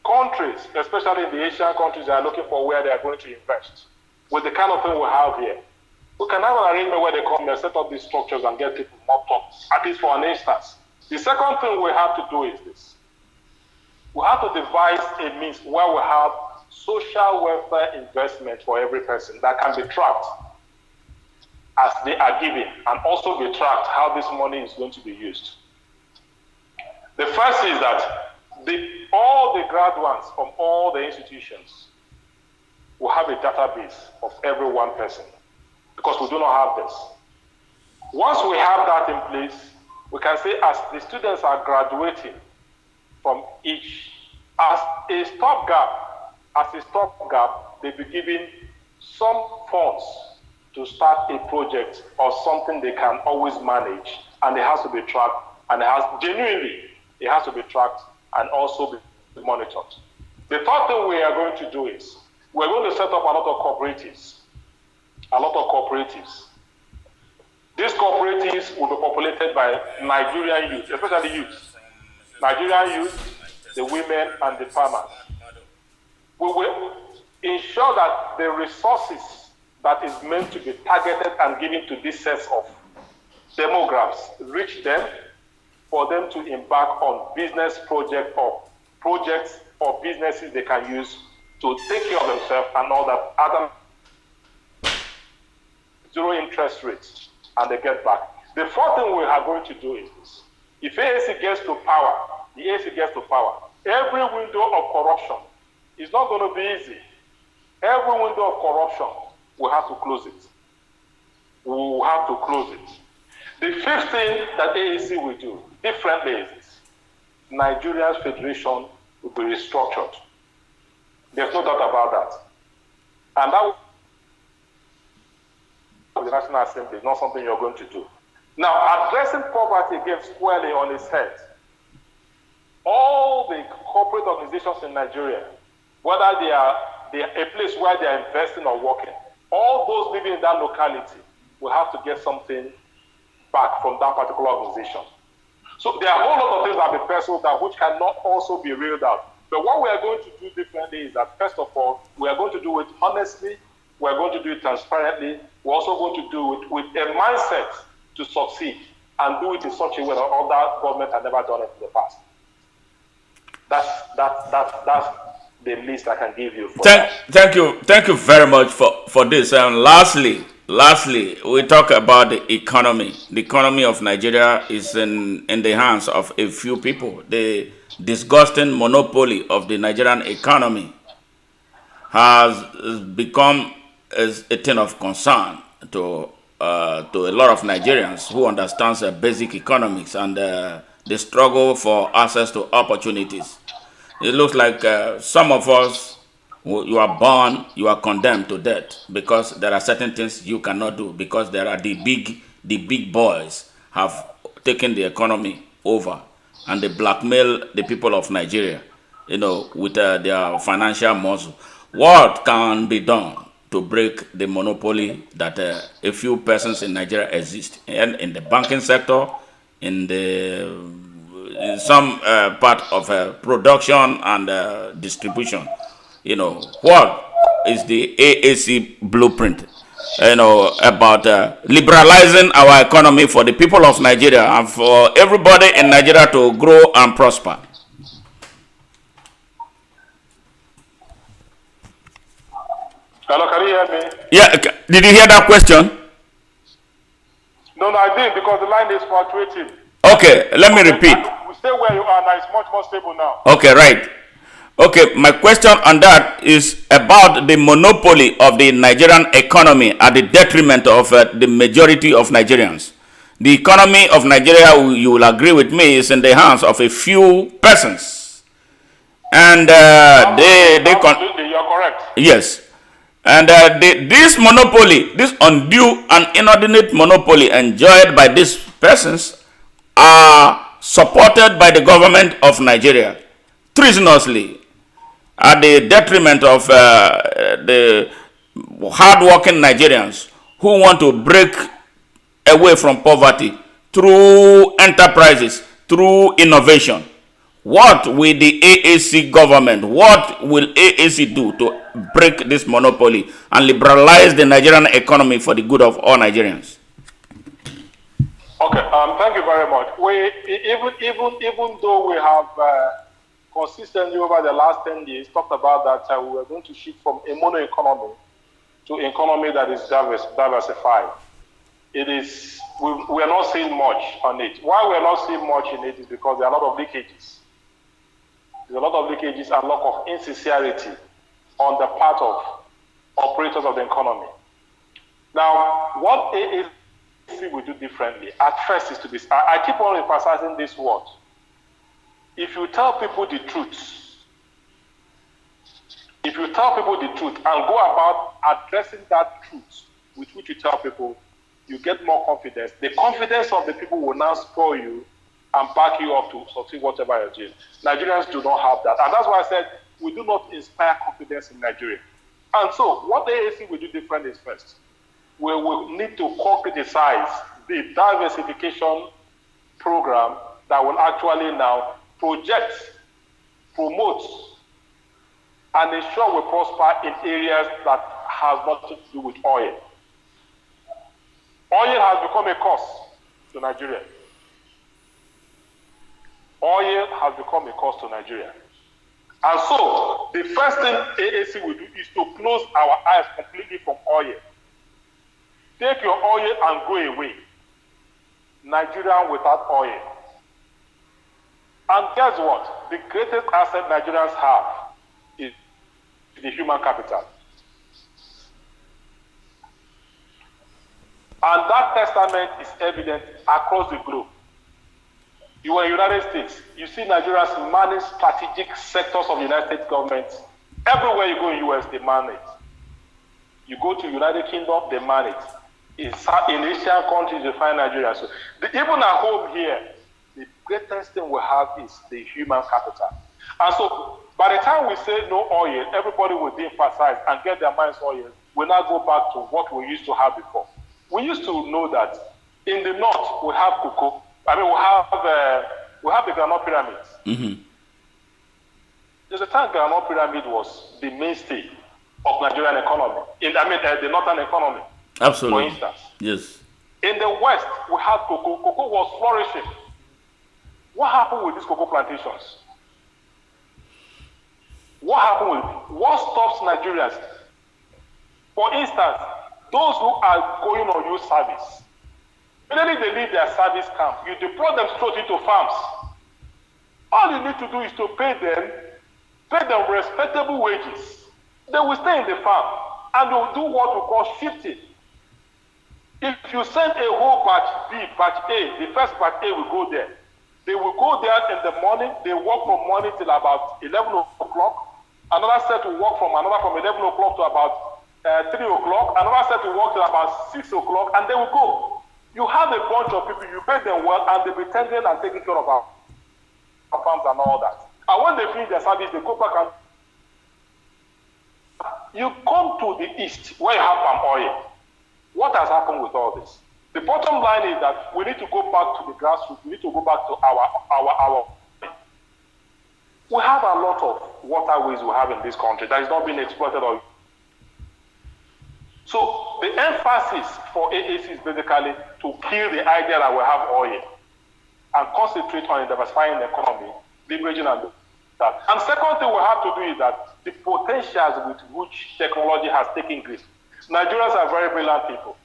countries, especially in the Asian countries, that are looking for where they are going to invest. With the kind of thing we have here, we can have an arrangement where they come and set up these structures and get people mopped up, at least for an instance. The second thing we have to do is this. We have to devise a means where we have social welfare investment for every person that can be tracked as they are given, and also be tracked how this money is going to be used. The first is that all the graduates from all the institutions will have a database of every one person, because we do not have this. Once we have that in place, we can say as the students are graduating from each, as a stopgap, they be given some funds to start a project or something they can always manage, and it has to be tracked, and it has to be tracked and also be monitored. The third thing we are going to do is we're going to set up a lot of cooperatives. These cooperatives will be populated by Nigerian youth, especially youth. Nigerian youth, the women and the farmers. We will ensure that the resources that is meant to be targeted and given to this set of demographics reach them, for them to embark on business projects or businesses they can use to take care of themselves and all that other zero interest rates, and they get back. The fourth thing we are going to do is this. If AAC gets to power, every window of corruption is not going to be easy. Every window of corruption, we have to close it. The fifth thing that AAC will do differently is this. Nigeria's federation will be restructured. There's no doubt about that. And that will be the National Assembly, not something you're going to do. Now, addressing poverty again squarely on its head. All the corporate organizations in Nigeria, whether they are a place where they are investing or working, all those living in that locality will have to get something back from that particular organization. So there are a whole lot of things that be personal that which cannot also be reeled out. But what we are going to do differently is that, first of all, we are going to do it honestly, we are going to do it transparently, we're also going to do it with a mindset to succeed and do it in such a way that other governments have never done it in the past. That's the list I can give you. Thank you very much for this. And lastly, Lastly, we talk about the economy. The economy of Nigeria is in the hands of a few people. The disgusting monopoly of the Nigerian economy has become is a thing of concern to a lot of Nigerians who understands basic economics and the struggle for access to opportunities. It looks like some of us, you are born, you are condemned to death because there are certain things you cannot do because there are the big boys have taken the economy over and they blackmail the people of Nigeria, with their financial muscle. What can be done to break the monopoly that a few persons in Nigeria exist and in the banking sector, in the in some part of production and distribution? What is the AAC blueprint? About liberalizing our economy for the people of Nigeria and for everybody in Nigeria to grow and prosper. Hello, can you hear me? Yeah, did you hear that question? No, I didn't because the line is fluctuating. Okay, let me repeat. We stay where you are now. It's much more stable now. Okay, right. Okay, my question on that is about the monopoly of the Nigerian economy at the detriment of the majority of Nigerians. The economy of Nigeria, you will agree with me, is in the hands of a few persons. And absolutely, you're correct. Yes. And this monopoly, this undue and inordinate monopoly enjoyed by these persons are supported by the government of Nigeria treasonously at the detriment of the hard-working Nigerians who want to break away from poverty through enterprises, through innovation. What will the AAC government, what will AAC do to break this monopoly and liberalize the Nigerian economy for the good of all Nigerians? Okay, thank you very much. Even though we have consistently over the last 10 years talked about that we are going to shift from a mono economy to an economy that is diversified. We are not seeing much on it. Why we are not seeing much in it is because there are a lot of leakages. There's a lot of leakages and a lot of insincerity on the part of operators of the economy. Now, what AAC will do differently at first is to be, I keep on emphasizing this word. If you tell people the truth, and go about addressing that truth with which you tell people, you get more confidence. The confidence of the people will now spur you and back you up to succeed whatever you're doing. Nigerians do not have that. And that's why I said we do not inspire confidence in Nigeria. And so what the AAC will do different is first, we will need to concretize the diversification program that will actually now project, promote, and ensure we prosper in areas that has nothing to do with oil. Oil has become a cost to Nigeria. Oil has become a cost to Nigeria. And so, the first thing AAC will do is to close our eyes completely from oil. Take your oil and go away. Nigeria without oil. And guess what? The greatest asset Nigerians have is the human capital. And that testament is evident across the globe. You are in the United States, you see Nigerians manage strategic sectors of the United States government. Everywhere you go in the US, they man it. You go to United Kingdom, they man it. In Asian countries, you find Nigeria. So even at home here, the greatest thing we have is the human capital. And so by the time we say no oil, everybody will de-emphasize and get their minds oil. We'll now go back to what we used to have before. We used to know that in the north, we have cocoa. I mean, we have the Granite Pyramids. Mm-hmm. There's a time Granite Pyramid was the mainstay of Nigerian economy. The northern economy. Absolutely. For instance. Yes. In the west, we had cocoa. Cocoa was flourishing. What happened with these cocoa plantations? What stops Nigerians? For instance, Those who are going on youth service, immediately they leave their service camp, you deploy them straight into farms. All you need to do is to pay them respectable wages. They will stay in the farm and they will do what we call shifting. If you send a whole batch B, batch A, the first batch A will go there. They will go there in the morning, they work from morning till about 11 o'clock. Another set will work from 11 o'clock to about 3 o'clock. Another set will work till about 6 o'clock, and they will go. You have a bunch of people, you pay them well, and they'll be tending and taking care of our farms and all that. And when they finish their service, they go back and you come to the east where you have palm oil. What has happened with all this? The bottom line is that we need to go back to the grassroots. We need to go back to our. We have a lot of waterways we have in this country that is not being exploited. So the emphasis for AAC is basically to kill the idea that we have oil and concentrate on diversifying the economy, leveraging and that. And second thing we have to do is that the potentials with which technology has taken place. Nigerians are very brilliant people.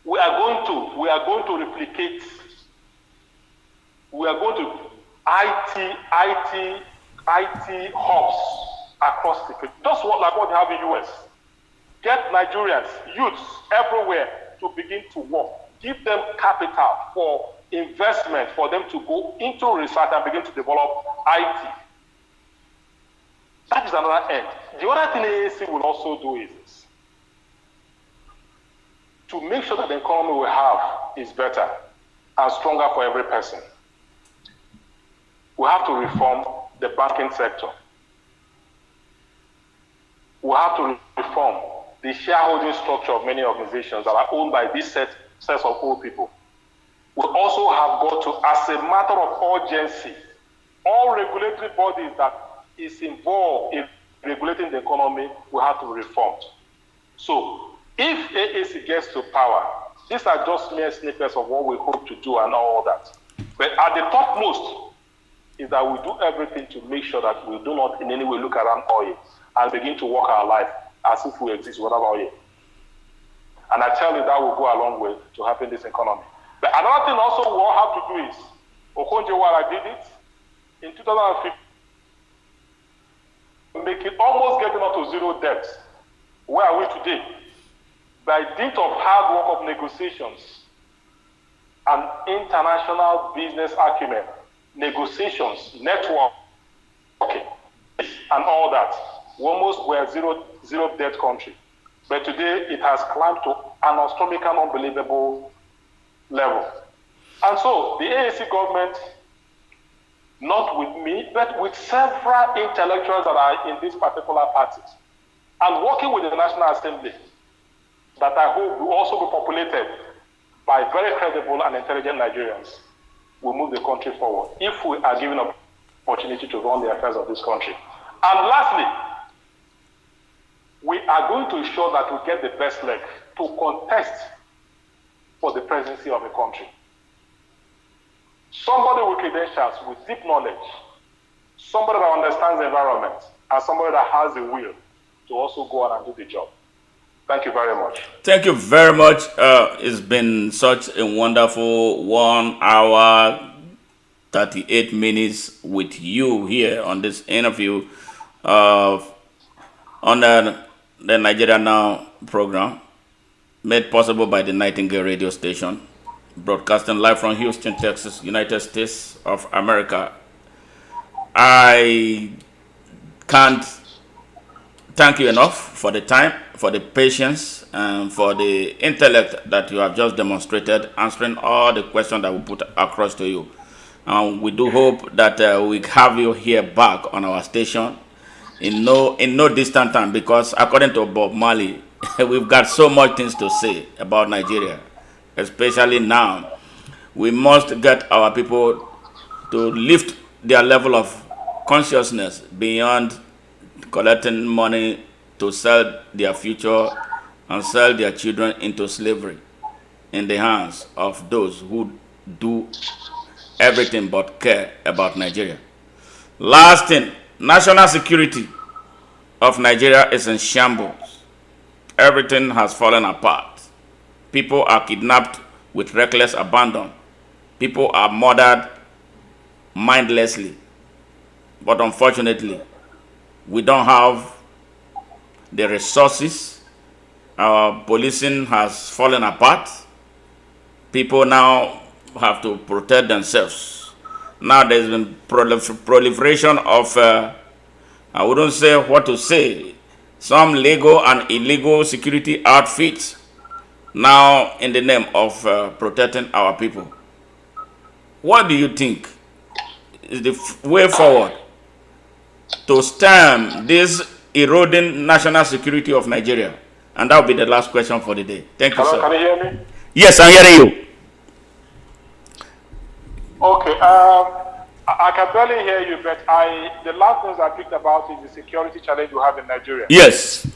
We are going to replicate. We are going to IT hubs across the country. Just like what they have in US. Get Nigerians, youths everywhere to begin to work. Give them capital for investment for them to go into research and begin to develop IT. That is another end. The other thing AAC will also do is this. To make sure that the economy we have is better and stronger for every person, we have to reform the banking sector. We have to reform the shareholding structure of many organizations that are owned by this sets of old people. We also have got to, as a matter of urgency, all regulatory bodies that is involved in regulating the economy will have to be reformed. So, if AAC gets to power, these are just mere snippets of what we hope to do and all that. But at the topmost is that we do everything to make sure that we do not in any way look around oil and begin to walk our life as if we exist without oil. And I tell you that will go a long way to helping this economy. But another thing also we all have to do is, Okonjo-Iweala did it in 2015, making almost getting up to zero debt. Where are we today? By dint of hard work of negotiations and international business acumen, negotiations, networking, and all that, we almost were zero debt country. But today it has climbed to an astronomical, unbelievable level. And so the AAC government, not with me, but with several intellectuals that are in these particular parties, and working with the National Assembly, that I hope will also be populated by very credible and intelligent Nigerians, will move the country forward if we are given an opportunity to run the affairs of this country. And lastly, we are going to ensure that we get the best leg to contest for the presidency of the country. Somebody with credentials, with deep knowledge, somebody that understands the environment, and somebody that has the will to also go on and do the job. Thank you very much. Thank you very much. It's been such a wonderful 1 hour, 38 minutes with you here on this interview on the Nigeria Now program, made possible by the Nightingale radio station, broadcasting live from Houston, Texas, United States of America. I can't thank you enough for the time, for the patience, and for the intellect that you have just demonstrated, answering all the questions that we put across to you. And we do hope that we have you here back on our station in no distant time, because according to Bob Marley, we've got so much things to say about Nigeria, especially now. We must get our people to lift their level of consciousness beyond collecting money to sell their future and sell their children into slavery in the hands of those who do everything but care about Nigeria. Last thing, national security of Nigeria is in shambles. Everything has fallen apart. People are kidnapped with reckless abandon. People are murdered mindlessly. But unfortunately, we don't have the resources. Our policing has fallen apart. People now have to protect themselves. Now there's been proliferation of, I wouldn't say what to say, some legal and illegal security outfits now in the name of protecting our people. What do you think is the way forward to stem this eroding national security of Nigeria? And that will be the last question for the day. Thank you, Hello, sir. can you hear me? Yes, I'm hearing you. Okay, I can barely hear you, but the last news I picked about is the security challenge we have in Nigeria. Yes.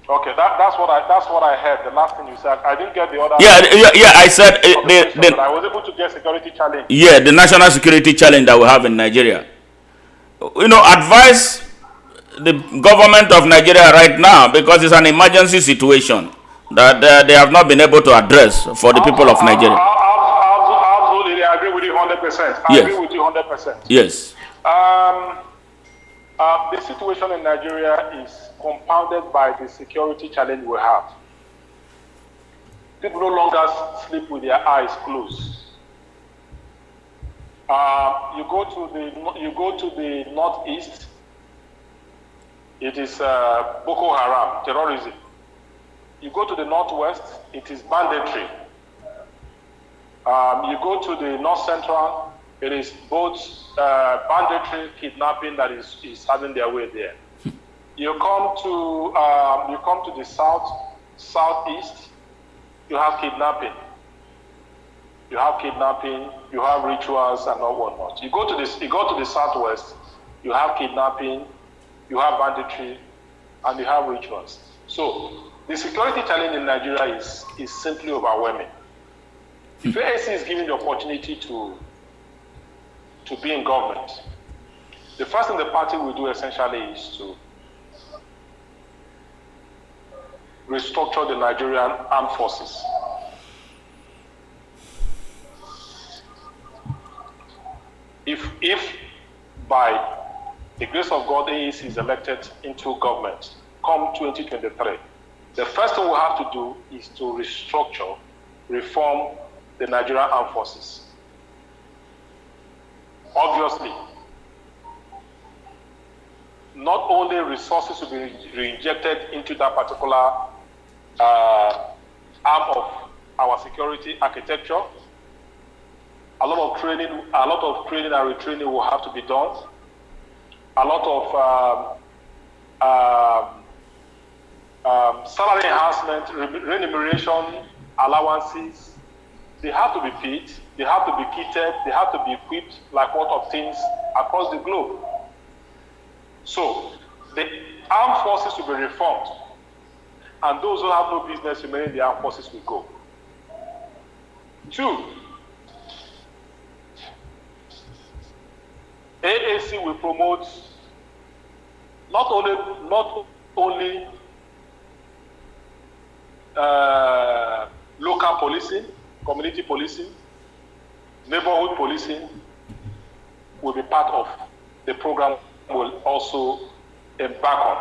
Okay, that's what I heard. The last thing you said, I didn't get the other. Yeah. I said but I was able to get security challenge. Yeah, the national security challenge that we have in Nigeria. Advise the government of Nigeria right now, because it's an emergency situation that they have not been able to address for the people of Nigeria. Absolutely, I agree with you 100%. I agree with you 100%. Yes. The situation in Nigeria is compounded by the security challenge we have. People no longer sleep with their eyes closed. You go to the northeast, it is Boko Haram, terrorism. You go to the northwest, it is banditry. You go to the north central, it is both banditry, kidnapping that is having their way there. You come to the southeast, you have kidnapping. You have rituals and all whatnot. You go to the southwest, you have kidnapping, you have banditry, and you have rituals. So the security challenge in Nigeria is simply overwhelming. If AAC is given the opportunity to be in government, the first thing the party will do essentially is to restructure the Nigerian armed forces. If by the grace of God AAC is elected into government come 2023, the first thing we have to do is to restructure, reform the Nigerian armed forces. Obviously, not only resources will be reinjected into that particular arm of our security architecture. A lot of training and retraining will have to be done. A lot of salary enhancement, remuneration, allowances, they have to be paid, they have to be kitted, they have to be equipped like what obtains across the globe. So the armed forces will be reformed, and those who have no business remaining in the armed forces will go. 2, AAC will promote not only local policing, community policing, neighborhood policing will be part of the program will also embark on.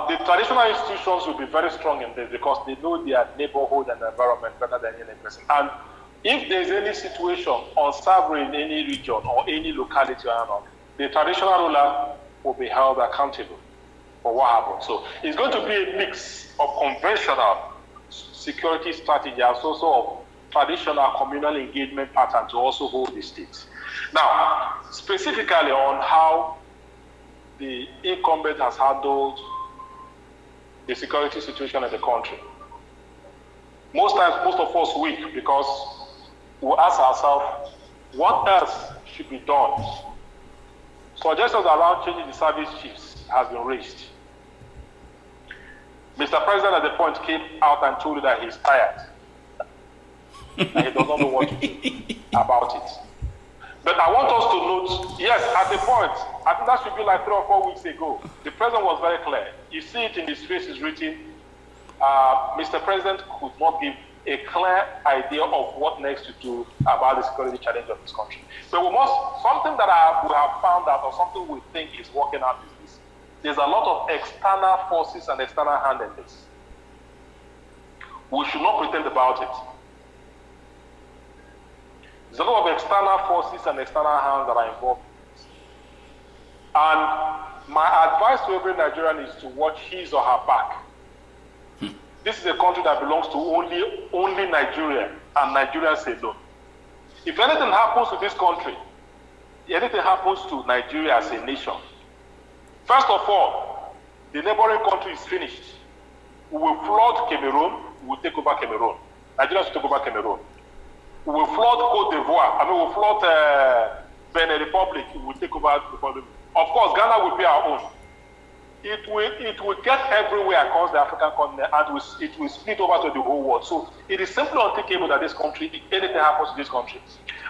The traditional institutions will be very strong in this because they know their neighborhood and environment better than any person. And if there's any situation unsavory in any region or any locality, the traditional ruler will be held accountable for what happened. So it's going to be a mix of conventional security strategy and also of traditional communal engagement pattern to also hold the state. Now, specifically on how the incumbent has handled the security situation in the country. Most times, most of us weak because we ask ourselves, what else should be done? Suggestions around changing the service chiefs has been raised. Mr. President at the point came out and told you that he's tired. And he does not know what to do about it. But I want us to note, yes, at the point, I think that should be like 3 or 4 weeks ago, the president was very clear. You see it in his face, it's written, Mr. President could not give a clear idea of what next to do about the security challenge of this country. But we must, something that we have found out, or something we think is working out, is this. There's a lot of external forces and external hand in this. We should not pretend about it. There's a lot of external forces and external hands that are involved in this. And my advice to every Nigerian is to watch his or her back. This is a country that belongs to only Nigeria and Nigerians alone. If anything happens to this country, anything happens to Nigeria as a nation, first of all, the neighboring country is finished. We will flood Cameroon, we will take over Cameroon. Nigeria should take over Cameroon. We will flood Cote d'Ivoire, we will flood Benin Republic, we will take over the Republic. Of course, Ghana will be our own. It will get everywhere across the African continent, and it will split over to the whole world. So it is simply unthinkable that this country, anything happens to this country.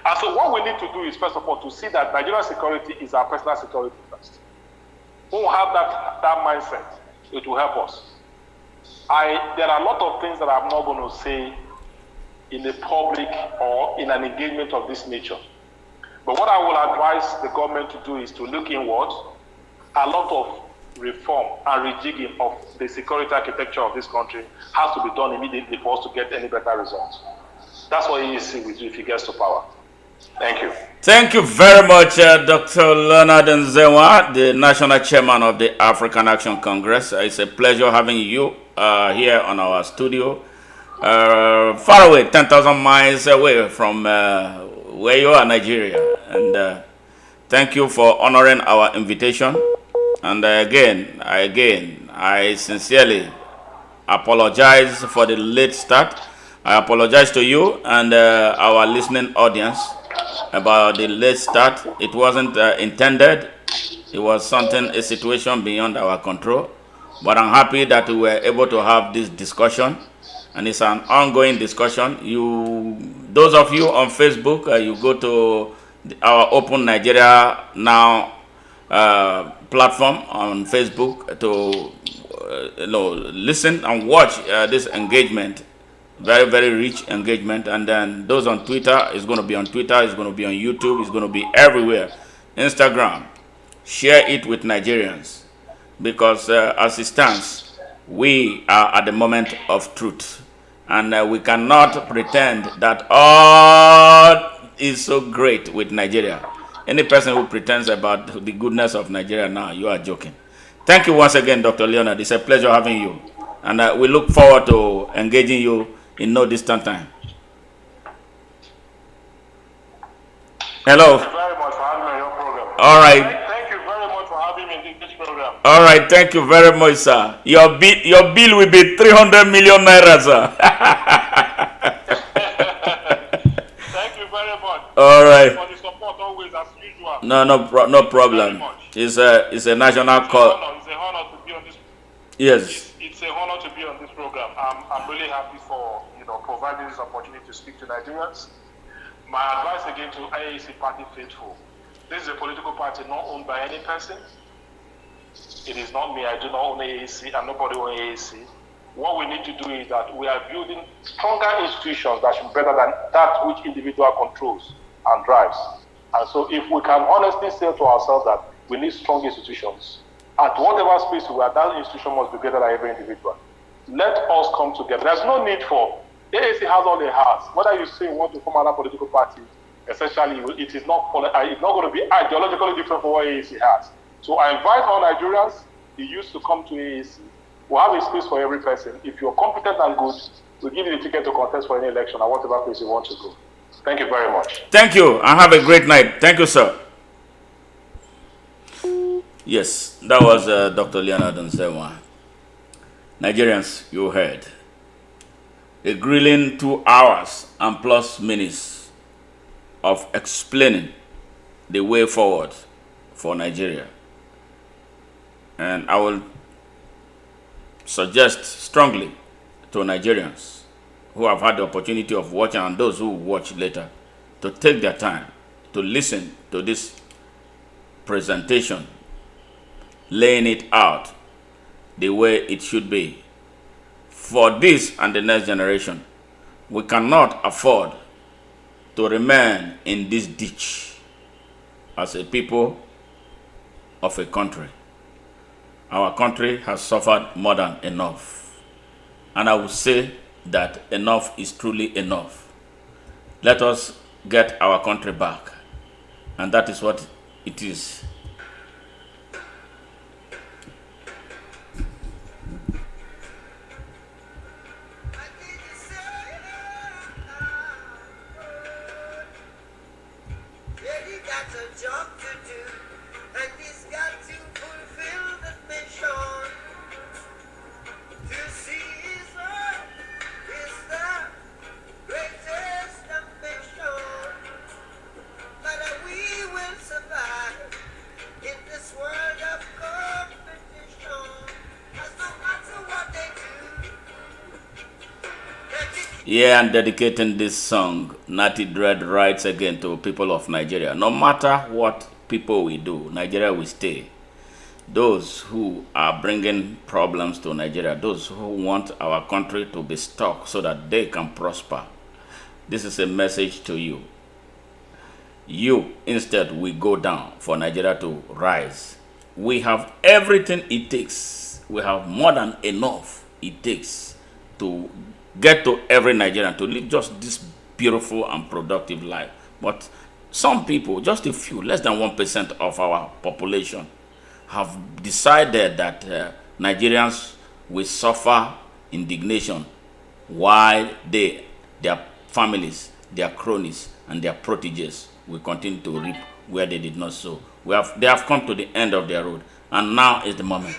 And so what we need to do is, first of all, to see that Nigerian security is our personal security first. When we have that mindset, it will help us. There are a lot of things that I'm not going to say in the public or in an engagement of this nature. But what I will advise the government to do is to look inward. A lot of reform and rejigging of the security architecture of this country has to be done immediately for us to get any better results. That's what AAC will do if he gets to power. Thank you. Thank you very much, Dr. Leonard Nzenwa, the National Chairman of the African Action Congress. It's a pleasure having you here on our studio. Far away, 10,000 miles away from where you are, Nigeria. And thank you for honoring our invitation. And again, I sincerely apologize for the late start. I apologize to you and our listening audience about the late start. It wasn't intended. It was a situation beyond our control. But I'm happy that we were able to have this discussion. And it's an ongoing discussion. Those of you on Facebook, you go to our Open Nigeria Now platform on Facebook to listen and watch this engagement. Very, very rich engagement. And then those on Twitter, it's going to be on Twitter, it's going to be on YouTube, it's going to be everywhere. Instagram, share it with Nigerians. Because as it stands, we are at the moment of truth. And we cannot pretend that all is so great with Nigeria. Any person who pretends about the goodness of Nigeria now, you are joking. Thank you once again, Dr. Leonard. It's a pleasure having you. And we look forward to engaging you in no distant time. Hello. Thank you very much for having me on your program. All right. Thank you very much for having me in this program. All right. Thank you very much, sir. Your bill will be 300 million naira, sir. Thank you very much. All right. For the support always as usual. No problem. It's a national call. It's an honor to be on this. Yes. It's an honor to be on this program. I'm really happy for providing this opportunity to speak to Nigerians. My advice again to AAC party faithful. This is a political party not owned by any person. It is not me. I do not own AAC, and nobody owns AAC. What we need to do is that we are building stronger institutions that should be better than that which individual controls and drives. And so if we can honestly say to ourselves that we need strong institutions, at whatever space we are, that institution must be greater than every individual. Let us come together. There's no need for AAC has all it has. Whether you say you want to form another political party, essentially it is not going to be ideologically different from what AAC has. So I invite all Nigerians, the youth, to come to AAC. We'll have a space for every person. If you're competent and good, we'll give you the ticket to contest for any election at whatever place you want to go. Thank you very much. Thank you, and have a great night. Thank you, sir. Yes, that was Dr. Leonard Nzenwa. Nigerians, you heard. A grilling 2 hours and plus minutes of explaining the way forward for Nigeria. And I will suggest strongly to Nigerians who have had the opportunity of watching and those who watch later to take their time, to listen to this presentation, laying it out the way it should be for this and the next generation. We cannot afford to remain in this ditch as a people of a country. Our country has suffered more than enough. And I would say that enough is truly enough. Let us get our country back. And that is what it is. Yeah, I'm dedicating this song, Natty Dread writes again to people of Nigeria. No matter what people we do, Nigeria will stay. Those who are bringing problems to Nigeria, those who want our country to be stuck so that they can prosper, this is a message to you. You, instead, will go down for Nigeria to rise. We have everything it takes. We have more than enough it takes to get to every Nigerian to live just this beautiful and productive life. But some people, just a few, less than 1% of our population, have decided that Nigerians will suffer indignation while their families, their cronies, and their proteges will continue to reap where they did not sow. They have come to the end of their road, and now is the moment.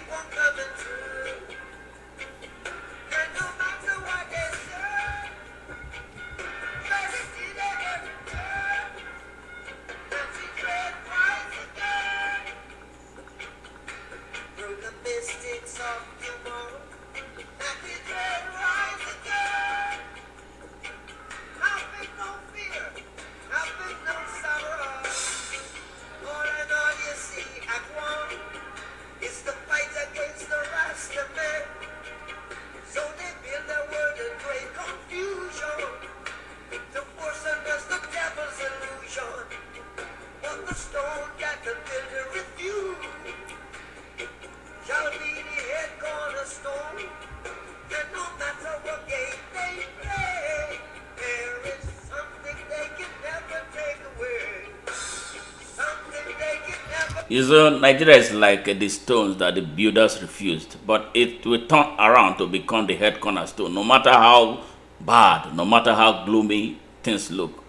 You know, Nigeria is like the stones that the builders refused, but it will turn around to become the head cornerstone. No matter how bad, no matter how gloomy things look,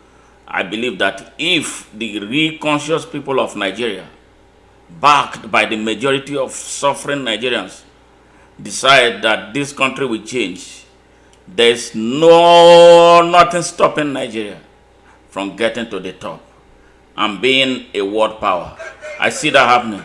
I believe that if the real conscious people of Nigeria, backed by the majority of suffering Nigerians, decide that this country will change, there's nothing stopping Nigeria from getting to the top and being a world power. I see that happening.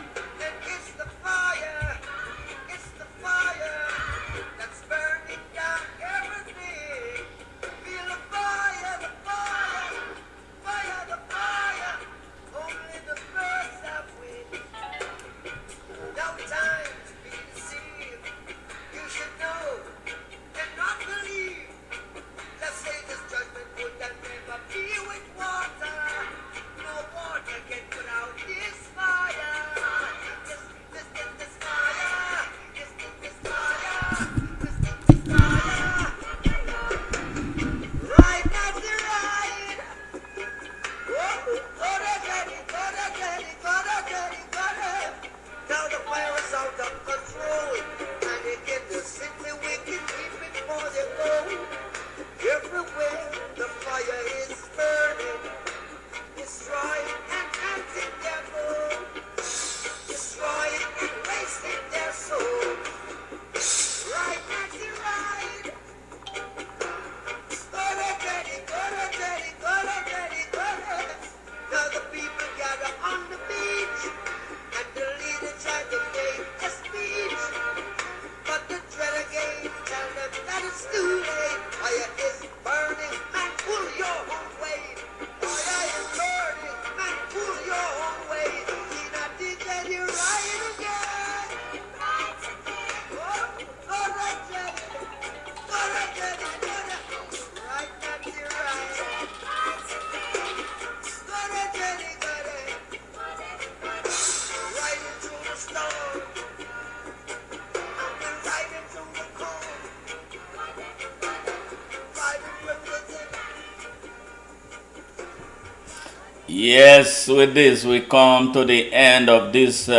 Yes, with this, we come to the end of this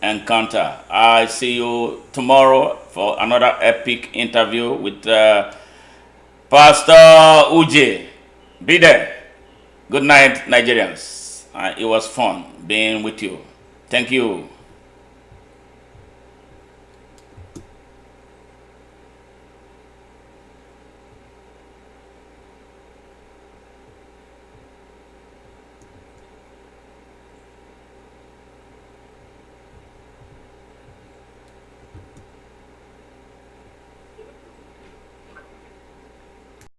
encounter. I see you tomorrow for another epic interview with Pastor Uche. Be there. Good night, Nigerians. It was fun being with you. Thank you.